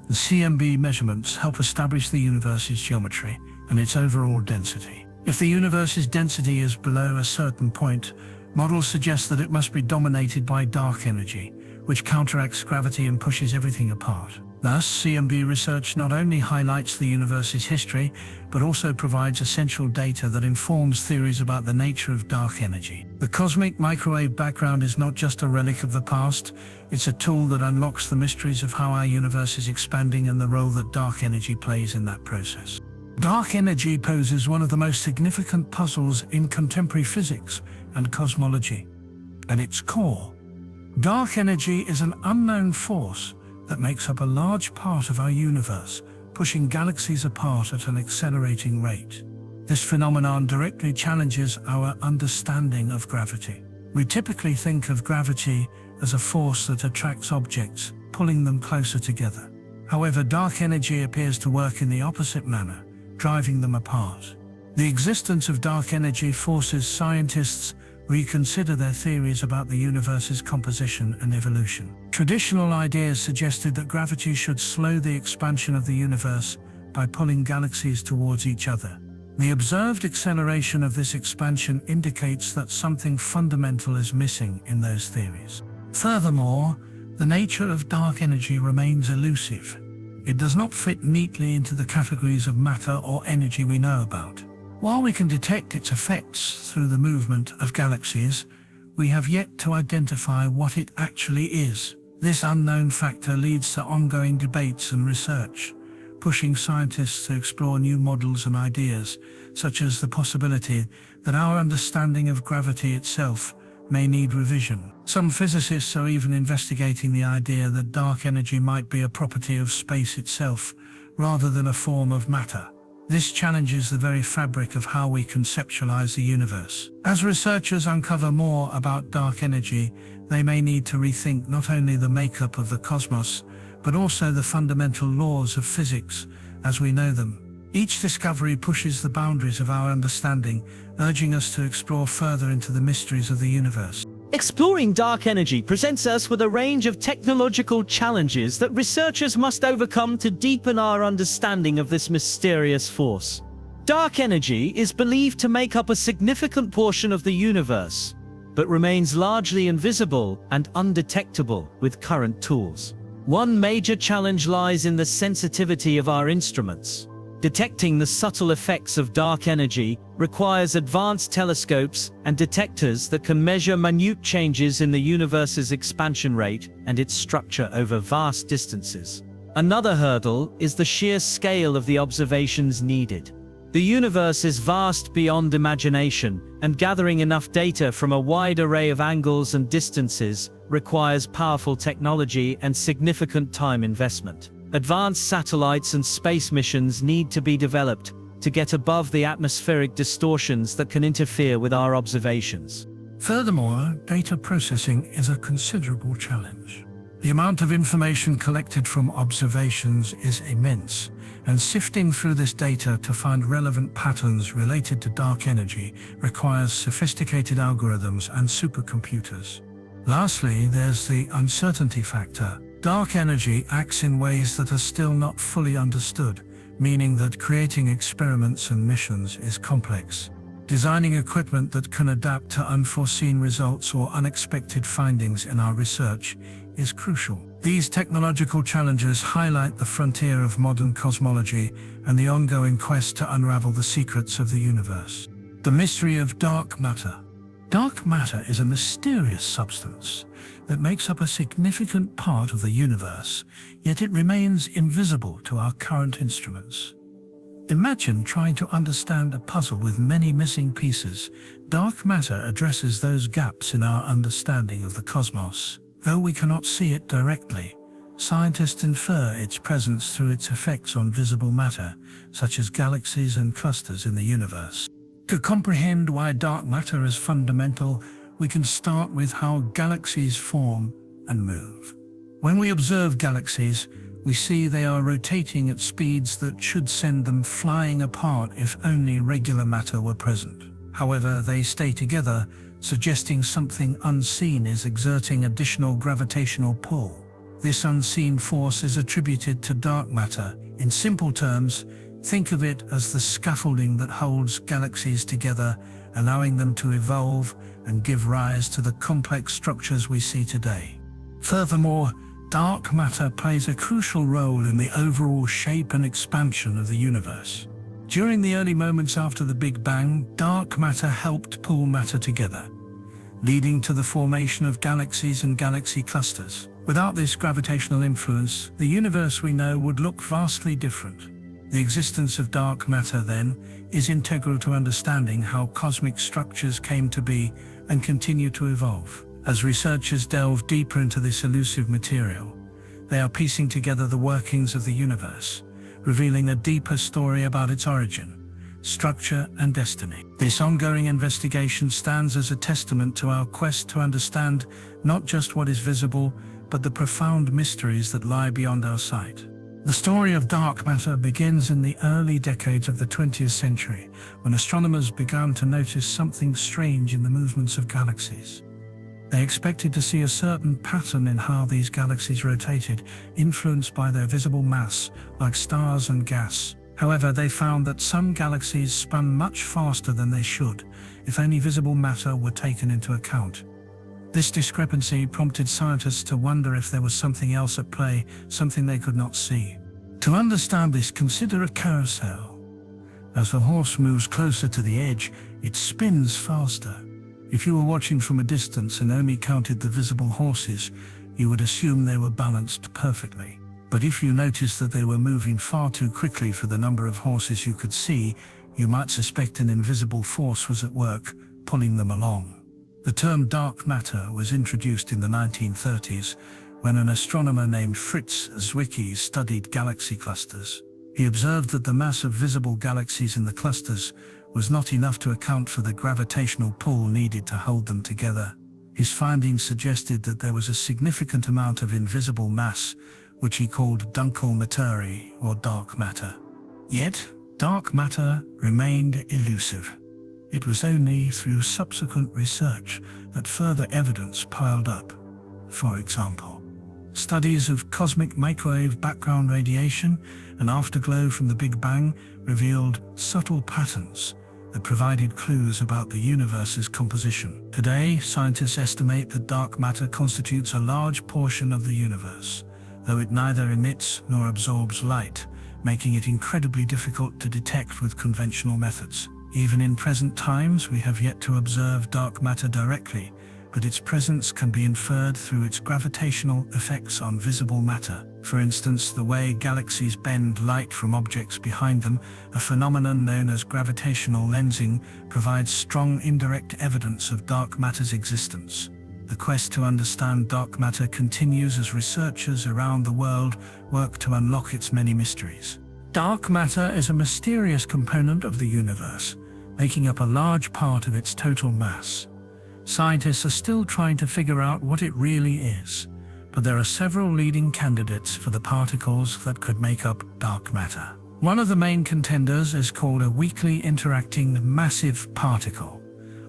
The CMB measurements help establish the universe's geometry and its overall density. If the universe's density is below a certain point, models suggest that it must be dominated by dark energy, which counteracts gravity and pushes everything apart. Thus, CMB research not only highlights the universe's history, but also provides essential data that informs theories about the nature of dark energy. The cosmic microwave background is not just a relic of the past, it's a tool that unlocks the mysteries of how our universe is expanding and the role that dark energy plays in that process. Dark energy poses one of the most significant puzzles in contemporary physics and cosmology. At its core, dark energy is an unknown force that makes up a large part of our universe, pushing galaxies apart at an accelerating rate. This phenomenon directly challenges our understanding of gravity. We typically think of gravity as a force that attracts objects, pulling them closer together. However, dark energy appears to work in the opposite manner, driving them apart. The existence of dark energy forces scientists reconsider their theories about the universe's composition and evolution. Traditional ideas suggested that gravity should slow the expansion of the universe by pulling galaxies towards each other. The observed acceleration of this expansion indicates that something fundamental is missing in those theories. Furthermore, the nature of dark energy remains elusive. It does not fit neatly into the categories of matter or energy we know about. While we can detect its effects through the movement of galaxies, we have yet to identify what it actually is. This unknown factor leads to ongoing debates and research, pushing scientists to explore new models and ideas, such as the possibility that our understanding of gravity itself may need revision. Some physicists are even investigating the idea that dark energy might be a property of space itself, rather than a form of matter. This challenges the very fabric of how we conceptualize the universe. As researchers uncover more about dark energy, they may need to rethink not only the makeup of the cosmos, but also the fundamental laws of physics as we know them. Each discovery pushes the boundaries of our understanding, urging us to explore further into the mysteries of the universe. Exploring dark energy presents us with a range of technological challenges that researchers must overcome to deepen our understanding of this mysterious force. Dark energy is believed to make up a significant portion of the universe, but remains largely invisible and undetectable with current tools. One major challenge lies in the sensitivity of our instruments. Detecting the subtle effects of dark energy requires advanced telescopes and detectors that can measure minute changes in the universe's expansion rate and its structure over vast distances. Another hurdle is the sheer scale of the observations needed. The universe is vast beyond imagination, and gathering enough data from a wide array of angles and distances requires powerful technology and significant time investment. Advanced satellites and space missions need to be developed to get above the atmospheric distortions that can interfere with our observations. Furthermore, data processing is a considerable challenge. The amount of information collected from observations is immense, and sifting through this data to find relevant patterns related to dark energy requires sophisticated algorithms and supercomputers. Lastly, there's the uncertainty factor. Dark energy acts in ways that are still not fully understood, meaning that creating experiments and missions is complex. Designing equipment that can adapt to unforeseen results or unexpected findings in our research is crucial. These technological challenges highlight the frontier of modern cosmology and the ongoing quest to unravel the secrets of the universe. The mystery of dark matter. Dark matter is a mysterious substance that makes up a significant part of the universe, yet it remains invisible to our current instruments. Imagine trying to understand a puzzle with many missing pieces. Dark matter addresses those gaps in our understanding of the cosmos. Though we cannot see it directly, scientists infer its presence through its effects on visible matter, such as galaxies and clusters in the universe. To comprehend why dark matter is fundamental, we can start with how galaxies form and move. When we observe galaxies, we see they are rotating at speeds that should send them flying apart if only regular matter were present. However, they stay together, suggesting something unseen is exerting additional gravitational pull. This unseen force is attributed to dark matter. In simple terms, think of it as the scaffolding that holds galaxies together, allowing them to evolve and give rise to the complex structures we see today. Furthermore, dark matter plays a crucial role in the overall shape and expansion of the universe. During the early moments after the Big Bang, dark matter helped pull matter together, leading to the formation of galaxies and galaxy clusters. Without this gravitational influence, the universe we know would look vastly different. The existence of dark matter, then, is integral to understanding how cosmic structures came to be and continue to evolve. As researchers delve deeper into this elusive material, they are piecing together the workings of the universe, revealing a deeper story about its origin, structure, and destiny. This ongoing investigation stands as a testament to our quest to understand not just what is visible, but the profound mysteries that lie beyond our sight. The story of dark matter begins in the early decades of the 20th century, when astronomers began to notice something strange in the movements of galaxies. They expected to see a certain pattern in how these galaxies rotated, influenced by their visible mass, like stars and gas. However, they found that some galaxies spun much faster than they should, if only visible matter were taken into account. This discrepancy prompted scientists to wonder if there was something else at play, something they could not see. To understand this, consider a carousel. As the horse moves closer to the edge, it spins faster. If you were watching from a distance and only counted the visible horses, you would assume they were balanced perfectly. But if you noticed that they were moving far too quickly for the number of horses you could see, you might suspect an invisible force was at work, pulling them along. The term dark matter was introduced in the 1930s when an astronomer named Fritz Zwicky studied galaxy clusters. He observed that the mass of visible galaxies in the clusters was not enough to account for the gravitational pull needed to hold them together. His findings suggested that there was a significant amount of invisible mass, which he called dunkle materie, or dark matter. Yet, dark matter remained elusive. It was only through subsequent research that further evidence piled up. For example, studies of cosmic microwave background radiation and afterglow from the Big Bang revealed subtle patterns that provided clues about the universe's composition. Today, scientists estimate that dark matter constitutes a large portion of the universe, though it neither emits nor absorbs light, making it incredibly difficult to detect with conventional methods. Even in present times, we have yet to observe dark matter directly, but its presence can be inferred through its gravitational effects on visible matter. For instance, the way galaxies bend light from objects behind them, a phenomenon known as gravitational lensing, provides strong indirect evidence of dark matter's existence. The quest to understand dark matter continues as researchers around the world work to unlock its many mysteries. Dark matter is a mysterious component of the universe, making up a large part of its total mass. Scientists are still trying to figure out what it really is, but there are several leading candidates for the particles that could make up dark matter. One of the main contenders is called a weakly interacting massive particle,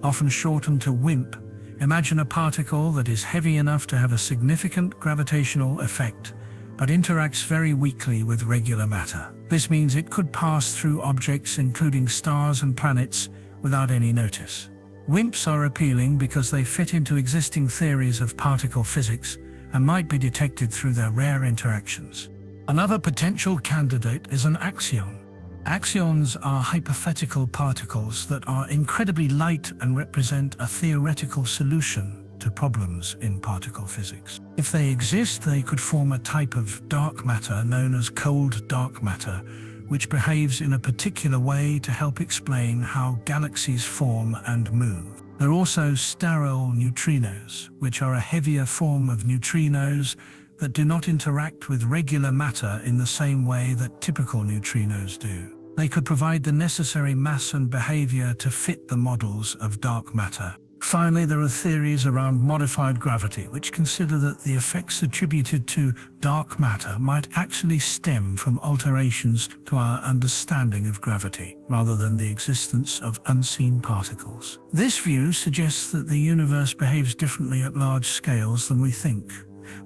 often shortened to WIMP. Imagine a particle that is heavy enough to have a significant gravitational effect, but interacts very weakly with regular matter. This means it could pass through objects including stars and planets without any notice. WIMPs are appealing because they fit into existing theories of particle physics and might be detected through their rare interactions. Another potential candidate is an axion. Axions are hypothetical particles that are incredibly light and represent a theoretical solution to problems in particle physics. If they exist, they could form a type of dark matter known as cold dark matter, which behaves in a particular way to help explain how galaxies form and move. There are also sterile neutrinos, which are a heavier form of neutrinos that do not interact with regular matter in the same way that typical neutrinos do. They could provide the necessary mass and behavior to fit the models of dark matter. Finally, there are theories around modified gravity, which consider that the effects attributed to dark matter might actually stem from alterations to our understanding of gravity, rather than the existence of unseen particles. This view suggests that the universe behaves differently at large scales than we think,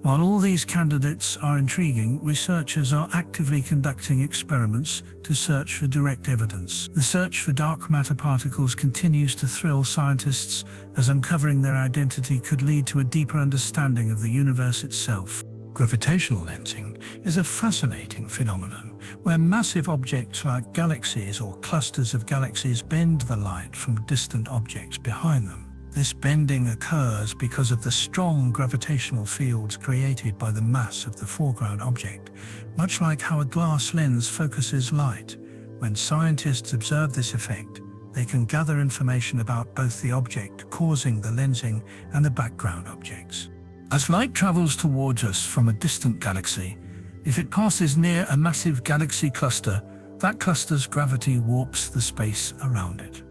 While all these candidates are intriguing, researchers are actively conducting experiments to search for direct evidence. The search for dark matter particles continues to thrill scientists, as uncovering their identity could lead to a deeper understanding of the universe itself. Gravitational lensing is a fascinating phenomenon where massive objects like galaxies or clusters of galaxies bend the light from distant objects behind them. This bending occurs because of the strong gravitational fields created by the mass of the foreground object, much like how a glass lens focuses light. When scientists observe this effect, they can gather information about both the object causing the lensing and the background objects. As light travels towards us from a distant galaxy, if it passes near a massive galaxy cluster, that cluster's gravity warps the space around it.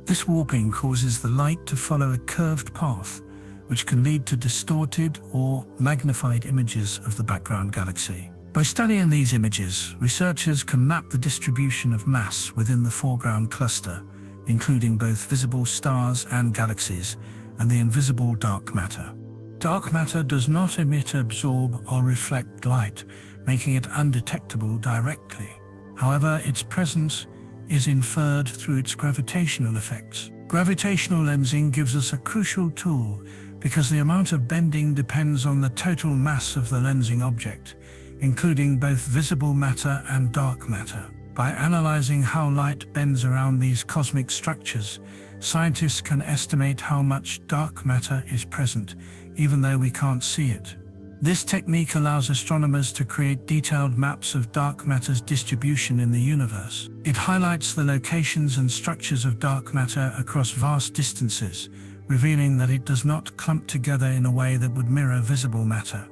This warping causes the light to follow a curved path, which can lead to distorted or magnified images of the background galaxy. By studying these images, researchers can map the distribution of mass within the foreground cluster, including both visible stars and galaxies, and the invisible dark matter. Dark matter does not emit, absorb, or reflect light, making it undetectable directly. However, its presence is inferred through its gravitational effects. Gravitational lensing gives us a crucial tool because the amount of bending depends on the total mass of the lensing object, including both visible matter and dark matter. By analyzing how light bends around these cosmic structures, scientists can estimate how much dark matter is present, even though we can't see it. This technique allows astronomers to create detailed maps of dark matter's distribution in the universe. It highlights the locations and structures of dark matter across vast distances, revealing that it does not clump together in a way that would mirror visible matter.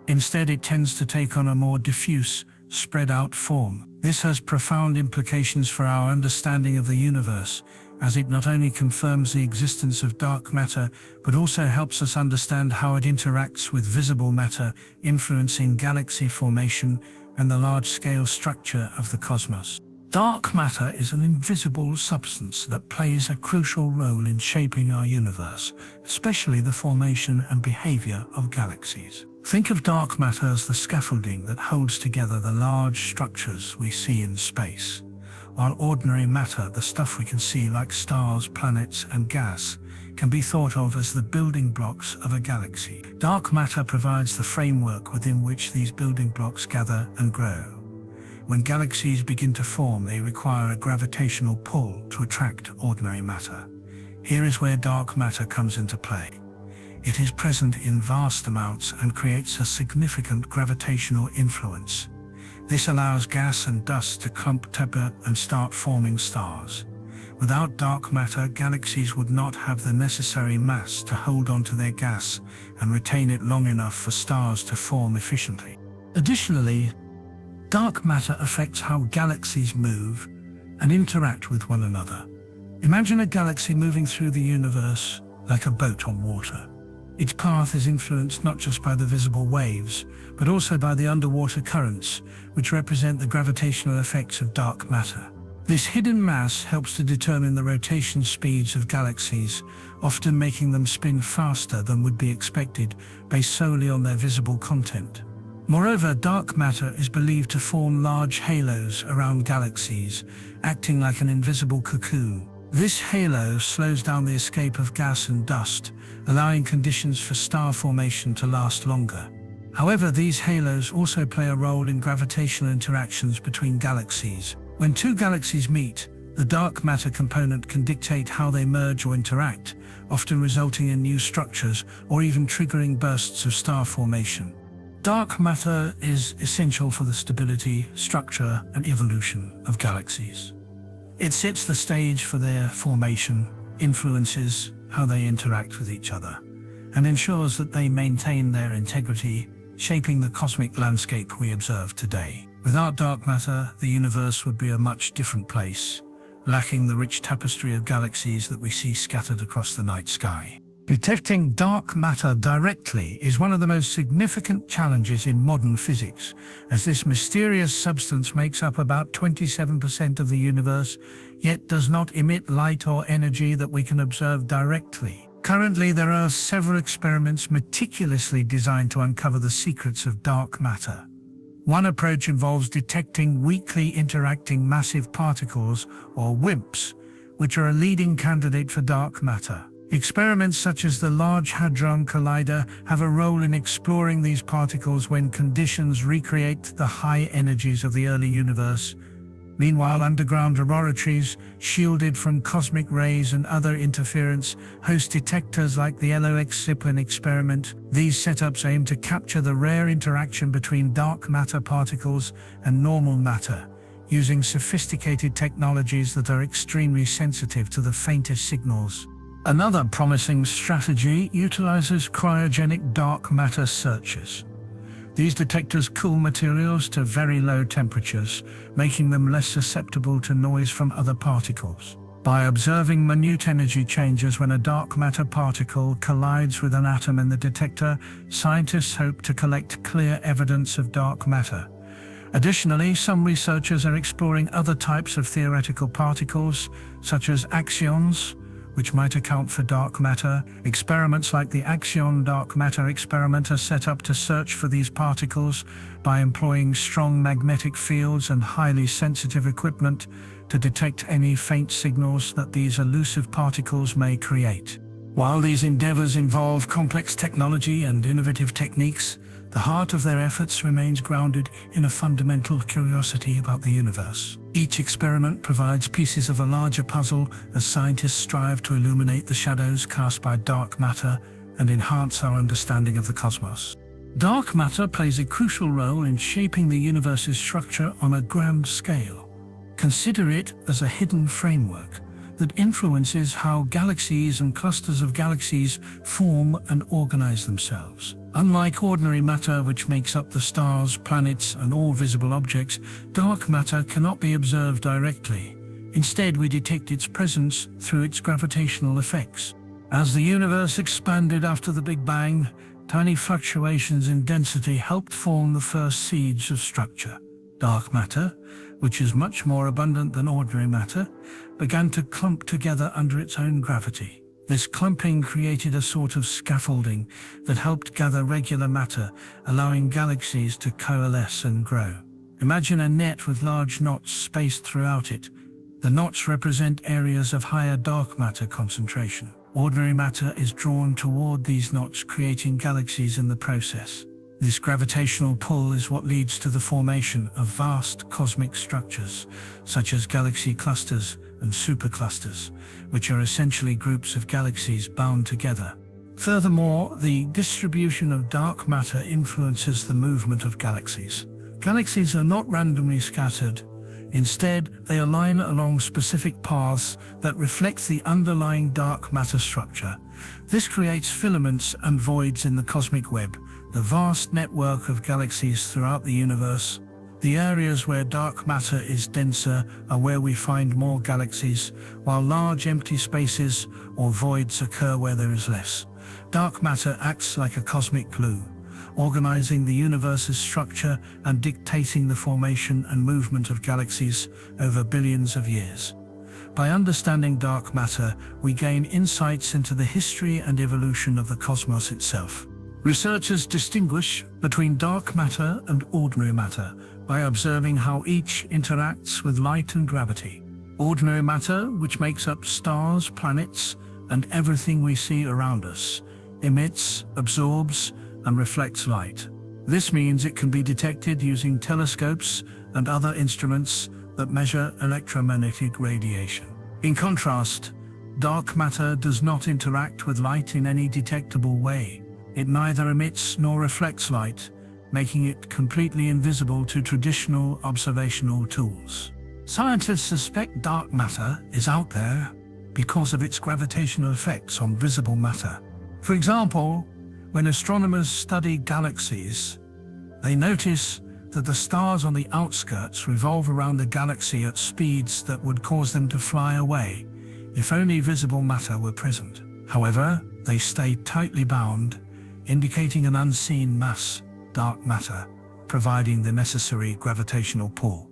Instead, it tends to take on a more diffuse, spread-out form. This has profound implications for our understanding of the universe, as it not only confirms the existence of dark matter, but also helps us understand how it interacts with visible matter, influencing galaxy formation and the large-scale structure of the cosmos. Dark matter is an invisible substance that plays a crucial role in shaping our universe, especially the formation and behavior of galaxies. Think of dark matter as the scaffolding that holds together the large structures we see in space, while ordinary matter, the stuff we can see like stars, planets, and gas, can be thought of as the building blocks of a galaxy. Dark matter provides the framework within which these building blocks gather and grow. When galaxies begin to form, they require a gravitational pull to attract ordinary matter. Here is where dark matter comes into play. It is present in vast amounts and creates a significant gravitational influence. This allows gas and dust to clump together and start forming stars. Without dark matter, galaxies would not have the necessary mass to hold onto their gas and retain it long enough for stars to form efficiently. Additionally, dark matter affects how galaxies move and interact with one another. Imagine a galaxy moving through the universe like a boat on water. Its path is influenced not just by the visible waves, but also by the underwater currents, which represent the gravitational effects of dark matter. This hidden mass helps to determine the rotation speeds of galaxies, often making them spin faster than would be expected based solely on their visible content. Moreover, dark matter is believed to form large halos around galaxies, acting like an invisible cocoon. This halo slows down the escape of gas and dust, allowing conditions for star formation to last longer. However, these halos also play a role in gravitational interactions between galaxies. When two galaxies meet, the dark matter component can dictate how they merge or interact, often resulting in new structures or even triggering bursts of star formation. Dark matter is essential for the stability, structure, and evolution of galaxies. It sets the stage for their formation, influences how they interact with each other, and ensures that they maintain their integrity, shaping the cosmic landscape we observe today. Without dark matter, the universe would be a much different place, lacking the rich tapestry of galaxies that we see scattered across the night sky. Detecting dark matter directly is one of the most significant challenges in modern physics, as this mysterious substance makes up about 27% of the universe, yet does not emit light or energy that we can observe directly. Currently, there are several experiments meticulously designed to uncover the secrets of dark matter. One approach involves detecting weakly interacting massive particles, or WIMPs, which are a leading candidate for dark matter. Experiments such as the Large Hadron Collider have a role in exploring these particles when conditions recreate the high energies of the early universe. Meanwhile, underground laboratories, shielded from cosmic rays and other interference, host detectors like the LOX-Ziplin experiment. These setups aim to capture the rare interaction between dark matter particles and normal matter, using sophisticated technologies that are extremely sensitive to the faintest signals. Another promising strategy utilizes cryogenic dark matter searches. These detectors cool materials to very low temperatures, making them less susceptible to noise from other particles. By observing minute energy changes when a dark matter particle collides with an atom in the detector, scientists hope to collect clear evidence of dark matter. Additionally, some researchers are exploring other types of theoretical particles, such as axions, which might account for dark matter. Experiments like the Axion Dark Matter experiment are set up to search for these particles by employing strong magnetic fields and highly sensitive equipment to detect any faint signals that these elusive particles may create. While these endeavors involve complex technology and innovative techniques, the heart of their efforts remains grounded in a fundamental curiosity about the universe. Each experiment provides pieces of a larger puzzle as scientists strive to illuminate the shadows cast by dark matter and enhance our understanding of the cosmos. Dark matter plays a crucial role in shaping the universe's structure on a grand scale. Consider it as a hidden framework that influences how galaxies and clusters of galaxies form and organize themselves. Unlike ordinary matter, which makes up the stars, planets, and all visible objects, dark matter cannot be observed directly. Instead, we detect its presence through its gravitational effects. As the universe expanded after the Big Bang, tiny fluctuations in density helped form the first seeds of structure. Dark matter, which is much more abundant than ordinary matter, began to clump together under its own gravity. This clumping created a sort of scaffolding that helped gather regular matter, allowing galaxies to coalesce and grow. Imagine a net with large knots spaced throughout it. The knots represent areas of higher dark matter concentration. Ordinary matter is drawn toward these knots, creating galaxies in the process. This gravitational pull is what leads to the formation of vast cosmic structures, such as galaxy clusters and superclusters, which are essentially groups of galaxies bound together. Furthermore, the distribution of dark matter influences the movement of galaxies. Galaxies are not randomly scattered. Instead, they align along specific paths that reflect the underlying dark matter structure. This creates filaments and voids in the cosmic web, the vast network of galaxies throughout the universe. The areas where dark matter is denser are where we find more galaxies, while large empty spaces or voids occur where there is less. Dark matter acts like a cosmic glue, organizing the universe's structure and dictating the formation and movement of galaxies over billions of years. By understanding dark matter, we gain insights into the history and evolution of the cosmos itself. Researchers distinguish between dark matter and ordinary matter by observing how each interacts with light and gravity. Ordinary matter, which makes up stars, planets, and everything we see around us, emits, absorbs, and reflects light. This means it can be detected using telescopes and other instruments that measure electromagnetic radiation. In contrast, dark matter does not interact with light in any detectable way. It neither emits nor reflects light, making it completely invisible to traditional observational tools. Scientists suspect dark matter is out there because of its gravitational effects on visible matter. For example, when astronomers study galaxies, they notice that the stars on the outskirts revolve around the galaxy at speeds that would cause them to fly away if only visible matter were present. However, they stay tightly bound, indicating an unseen mass, dark matter, providing the necessary gravitational pull.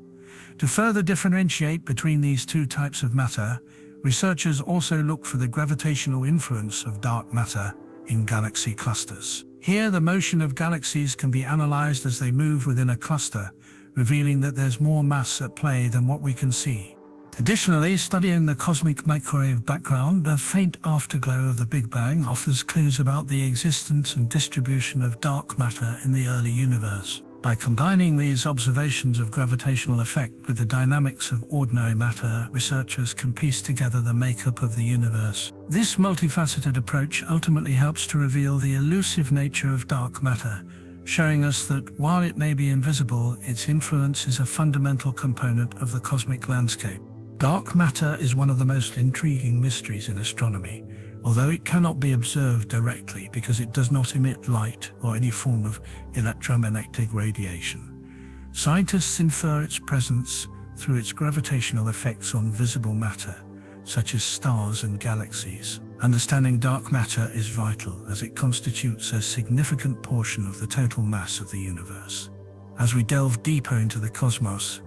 To further differentiate between these two types of matter, Researchers also look for the gravitational influence of dark matter in galaxy clusters. Here, the motion of galaxies can be analyzed as they move within a cluster, revealing that there's more mass at play than what we can see. Additionally, studying the cosmic microwave background, the faint afterglow of the Big Bang offers clues about the existence and distribution of dark matter in the early universe. By combining these observations of gravitational effect with the dynamics of ordinary matter, researchers can piece together the makeup of the universe. This multifaceted approach ultimately helps to reveal the elusive nature of dark matter, showing us that while it may be invisible, its influence is a fundamental component of the cosmic landscape. Dark matter is one of the most intriguing mysteries in astronomy, although it cannot be observed directly because it does not emit light or any form of electromagnetic radiation. Scientists infer its presence through its gravitational effects on visible matter, such as stars and galaxies. Understanding dark matter is vital as it constitutes a significant portion of the total mass of the universe. As we delve deeper into the cosmos,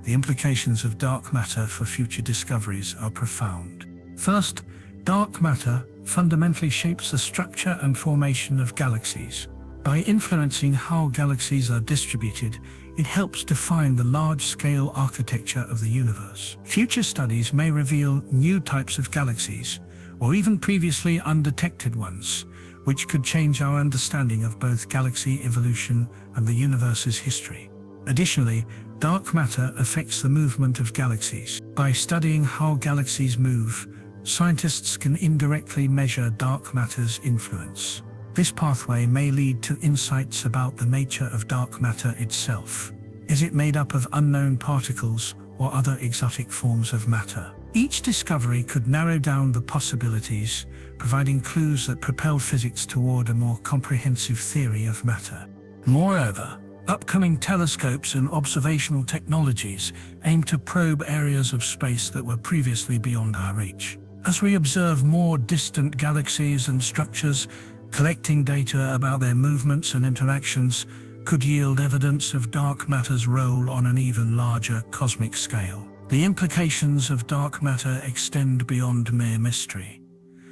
the implications of dark matter for future discoveries are profound. First, dark matter fundamentally shapes the structure and formation of galaxies. By influencing how galaxies are distributed, it helps define the large-scale architecture of the universe. Future studies may reveal new types of galaxies, or even previously undetected ones, which could change our understanding of both galaxy evolution and the universe's history. Additionally, dark matter affects the movement of galaxies. By studying how galaxies move, scientists can indirectly measure dark matter's influence. This pathway may lead to insights about the nature of dark matter itself. Is it made up of unknown particles or other exotic forms of matter? Each discovery could narrow down the possibilities, providing clues that propel physics toward a more comprehensive theory of matter. Moreover, upcoming telescopes and observational technologies aim to probe areas of space that were previously beyond our reach. As we observe more distant galaxies and structures, collecting data about their movements and interactions could yield evidence of dark matter's role on an even larger cosmic scale. The implications of dark matter extend beyond mere mystery.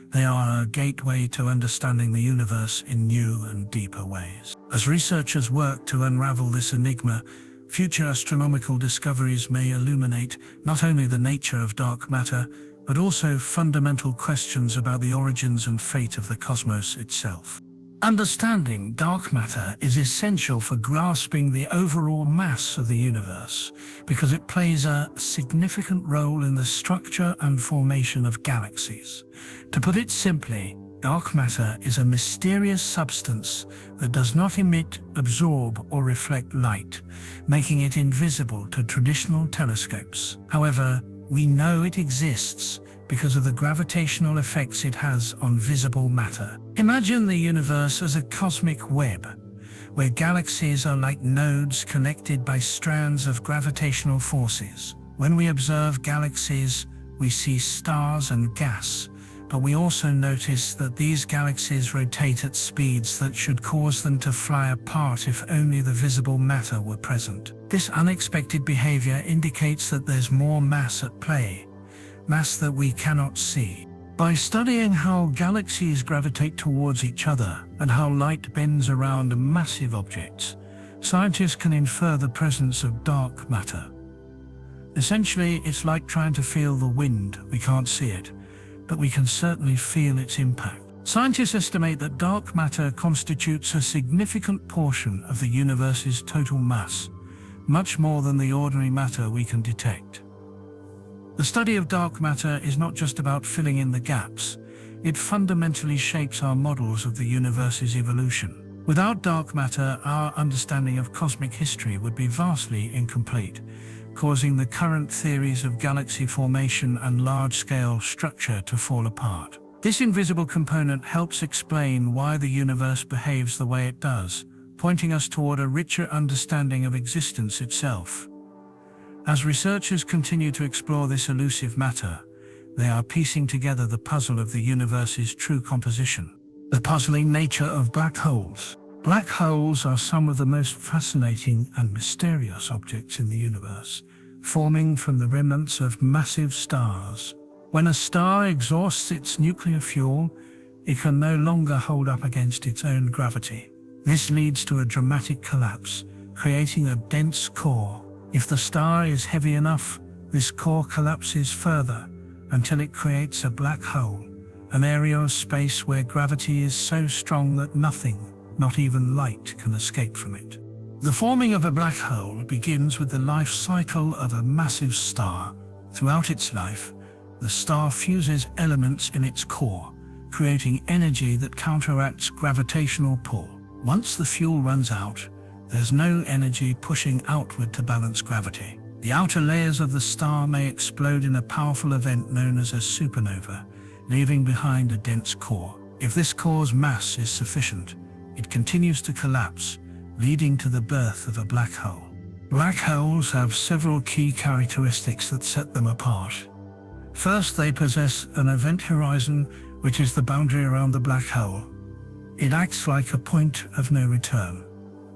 They are a gateway to understanding the universe in new and deeper ways. As researchers work to unravel this enigma, future astronomical discoveries may illuminate not only the nature of dark matter, but also fundamental questions about the origins and fate of the cosmos itself. Understanding dark matter is essential for grasping the overall mass of the universe, because it plays a significant role in the structure and formation of galaxies. To put it simply, dark matter is a mysterious substance that does not emit, absorb, or reflect light, making it invisible to traditional telescopes. However, we know it exists because of the gravitational effects it has on visible matter. Imagine the universe as a cosmic web, where galaxies are like nodes connected by strands of gravitational forces. When we observe galaxies, we see stars and gas, but we also notice that these galaxies rotate at speeds that should cause them to fly apart if only the visible matter were present. This unexpected behavior indicates that there's more mass at play, mass that we cannot see. By studying how galaxies gravitate towards each other and how light bends around massive objects, scientists can infer the presence of dark matter. Essentially, it's like trying to feel the wind. We can't see it, but we can certainly feel its impact. Scientists estimate that dark matter constitutes a significant portion of the universe's total mass, much more than the ordinary matter we can detect. The study of dark matter is not just about filling in the gaps. It fundamentally shapes our models of the universe's evolution. Without dark matter, our understanding of cosmic history would be vastly incomplete, causing the current theories of galaxy formation and large-scale structure to fall apart. This invisible component helps explain why the universe behaves the way it does, pointing us toward a richer understanding of existence itself. As researchers continue to explore this elusive matter, they are piecing together the puzzle of the universe's true composition. The puzzling nature of black holes. Black holes are some of the most fascinating and mysterious objects in the universe, forming from the remnants of massive stars. When a star exhausts its nuclear fuel, it can no longer hold up against its own gravity. This leads to a dramatic collapse, creating a dense core. If the star is heavy enough, this core collapses further until it creates a black hole, an area of space where gravity is so strong that nothing, not even light, can escape from it. The forming of a black hole begins with the life cycle of a massive star. Throughout its life, the star fuses elements in its core, creating energy that counteracts gravitational pull. Once the fuel runs out, there's no energy pushing outward to balance gravity. The outer layers of the star may explode in a powerful event known as a supernova, leaving behind a dense core. If this core's mass is sufficient, it continues to collapse, leading to the birth of a black hole. Black holes have several key characteristics that set them apart. First, they possess an event horizon, which is the boundary around the black hole. It acts like a point of no return.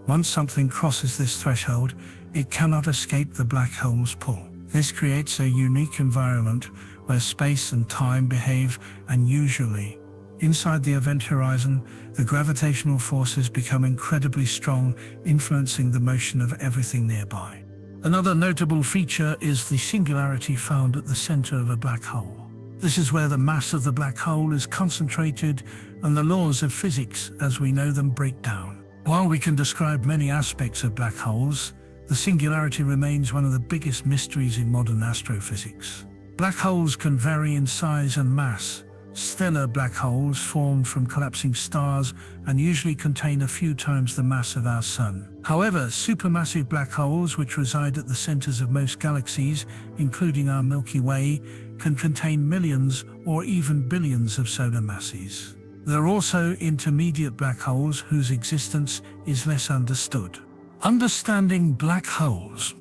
Once something crosses this threshold, it cannot escape the black hole's pull. This creates a unique environment where space and time behave unusually. Inside the event horizon, the gravitational forces become incredibly strong, influencing the motion of everything nearby. Another notable feature is the singularity found at the center of a black hole. This is where the mass of the black hole is concentrated and the laws of physics as we know them break down. While we can describe many aspects of black holes, the singularity remains one of the biggest mysteries in modern astrophysics. Black holes can vary in size and mass. Stellar black holes formed from collapsing stars and usually contain a few times the mass of our Sun. However, supermassive black holes, which reside at the centers of most galaxies, including our Milky Way, can contain millions or even billions of solar masses. There are also intermediate black holes whose existence is less understood. Understanding black holes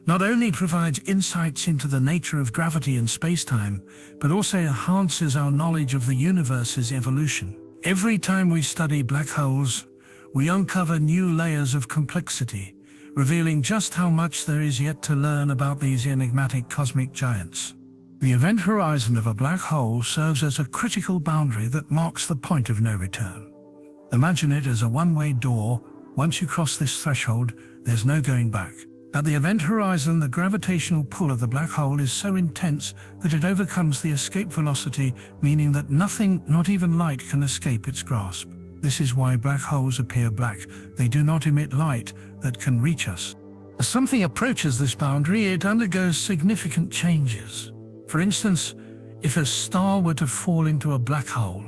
not only provides insights into the nature of gravity and spacetime, but also enhances our knowledge of the universe's evolution. Every time we study black holes, we uncover new layers of complexity, revealing just how much there is yet to learn about these enigmatic cosmic giants. The event horizon of a black hole serves as a critical boundary that marks the point of no return. Imagine it as a one-way door. Once you cross this threshold, there's no going back. At the event horizon, the gravitational pull of the black hole is so intense that it overcomes the escape velocity, meaning that nothing, not even light, can escape its grasp. This is why black holes appear black. They do not emit light that can reach us. As something approaches this boundary, it undergoes significant changes. For instance, if a star were to fall into a black hole,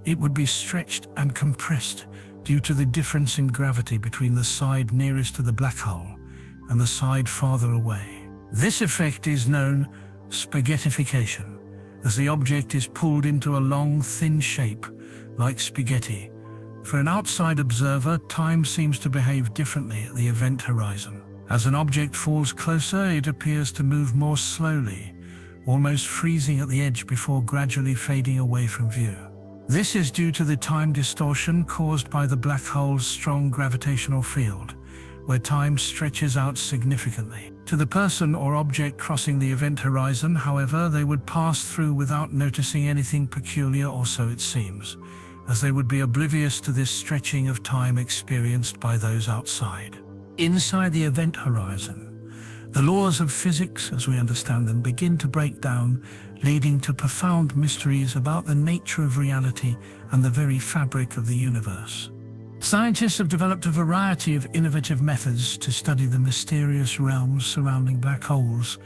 it would be stretched and compressed due to the difference in gravity between the side nearest to the black hole and the side farther away. This effect is known as spaghettification, as the object is pulled into a long, thin shape, like spaghetti. For an outside observer, time seems to behave differently at the event horizon. As an object falls closer, it appears to move more slowly, almost freezing at the edge before gradually fading away from view. This is due to the time distortion caused by the black hole's strong gravitational field, where time stretches out significantly. To the person or object crossing the event horizon, however, they would pass through without noticing anything peculiar, or so it seems, as they would be oblivious to this stretching of time experienced by those outside. Inside the event horizon, the laws of physics, as we understand them, begin to break down, leading to profound mysteries about the nature of reality and the very fabric of the universe. Scientists have developed a variety of innovative methods to study the mysterious realms surrounding black holes.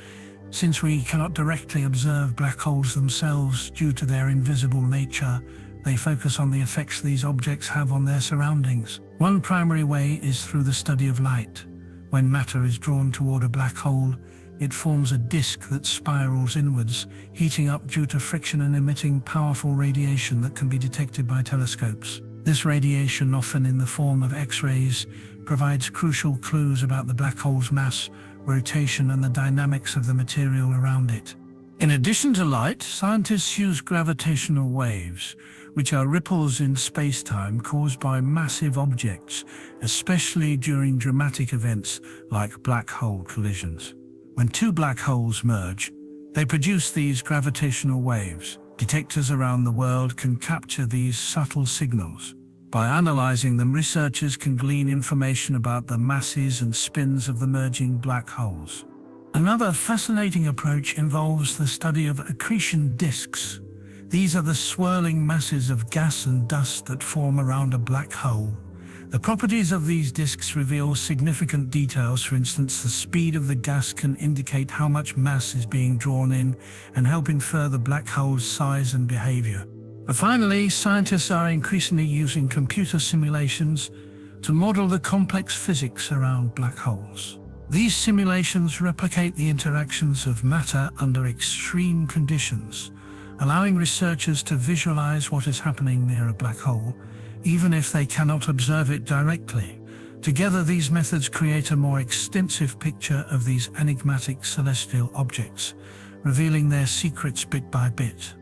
Since we cannot directly observe black holes themselves due to their invisible nature, they focus on the effects these objects have on their surroundings. One primary way is through the study of light. When matter is drawn toward a black hole, it forms a disk that spirals inwards, heating up due to friction and emitting powerful radiation that can be detected by telescopes. This radiation, often in the form of X-rays, provides crucial clues about the black hole's mass, rotation, and the dynamics of the material around it. In addition to light, scientists use gravitational waves, which are ripples in space-time caused by massive objects, especially during dramatic events like black hole collisions. When two black holes merge, They produce these gravitational waves. Detectors around the world can capture these subtle signals. By analyzing them, researchers can glean information about the masses and spins of the merging black holes. Another fascinating approach involves the study of accretion disks. These are the swirling masses of gas and dust that form around a black hole. The properties of these disks reveal significant details. For instance, the speed of the gas can indicate how much mass is being drawn in and help infer the black hole's size and behavior. But finally, scientists are increasingly using computer simulations to model the complex physics around black holes. These simulations replicate the interactions of matter under extreme conditions, allowing researchers to visualize what is happening near a black hole, even if they cannot observe it directly. Together, these methods create a more extensive picture of these enigmatic celestial objects, revealing their secrets bit by bit.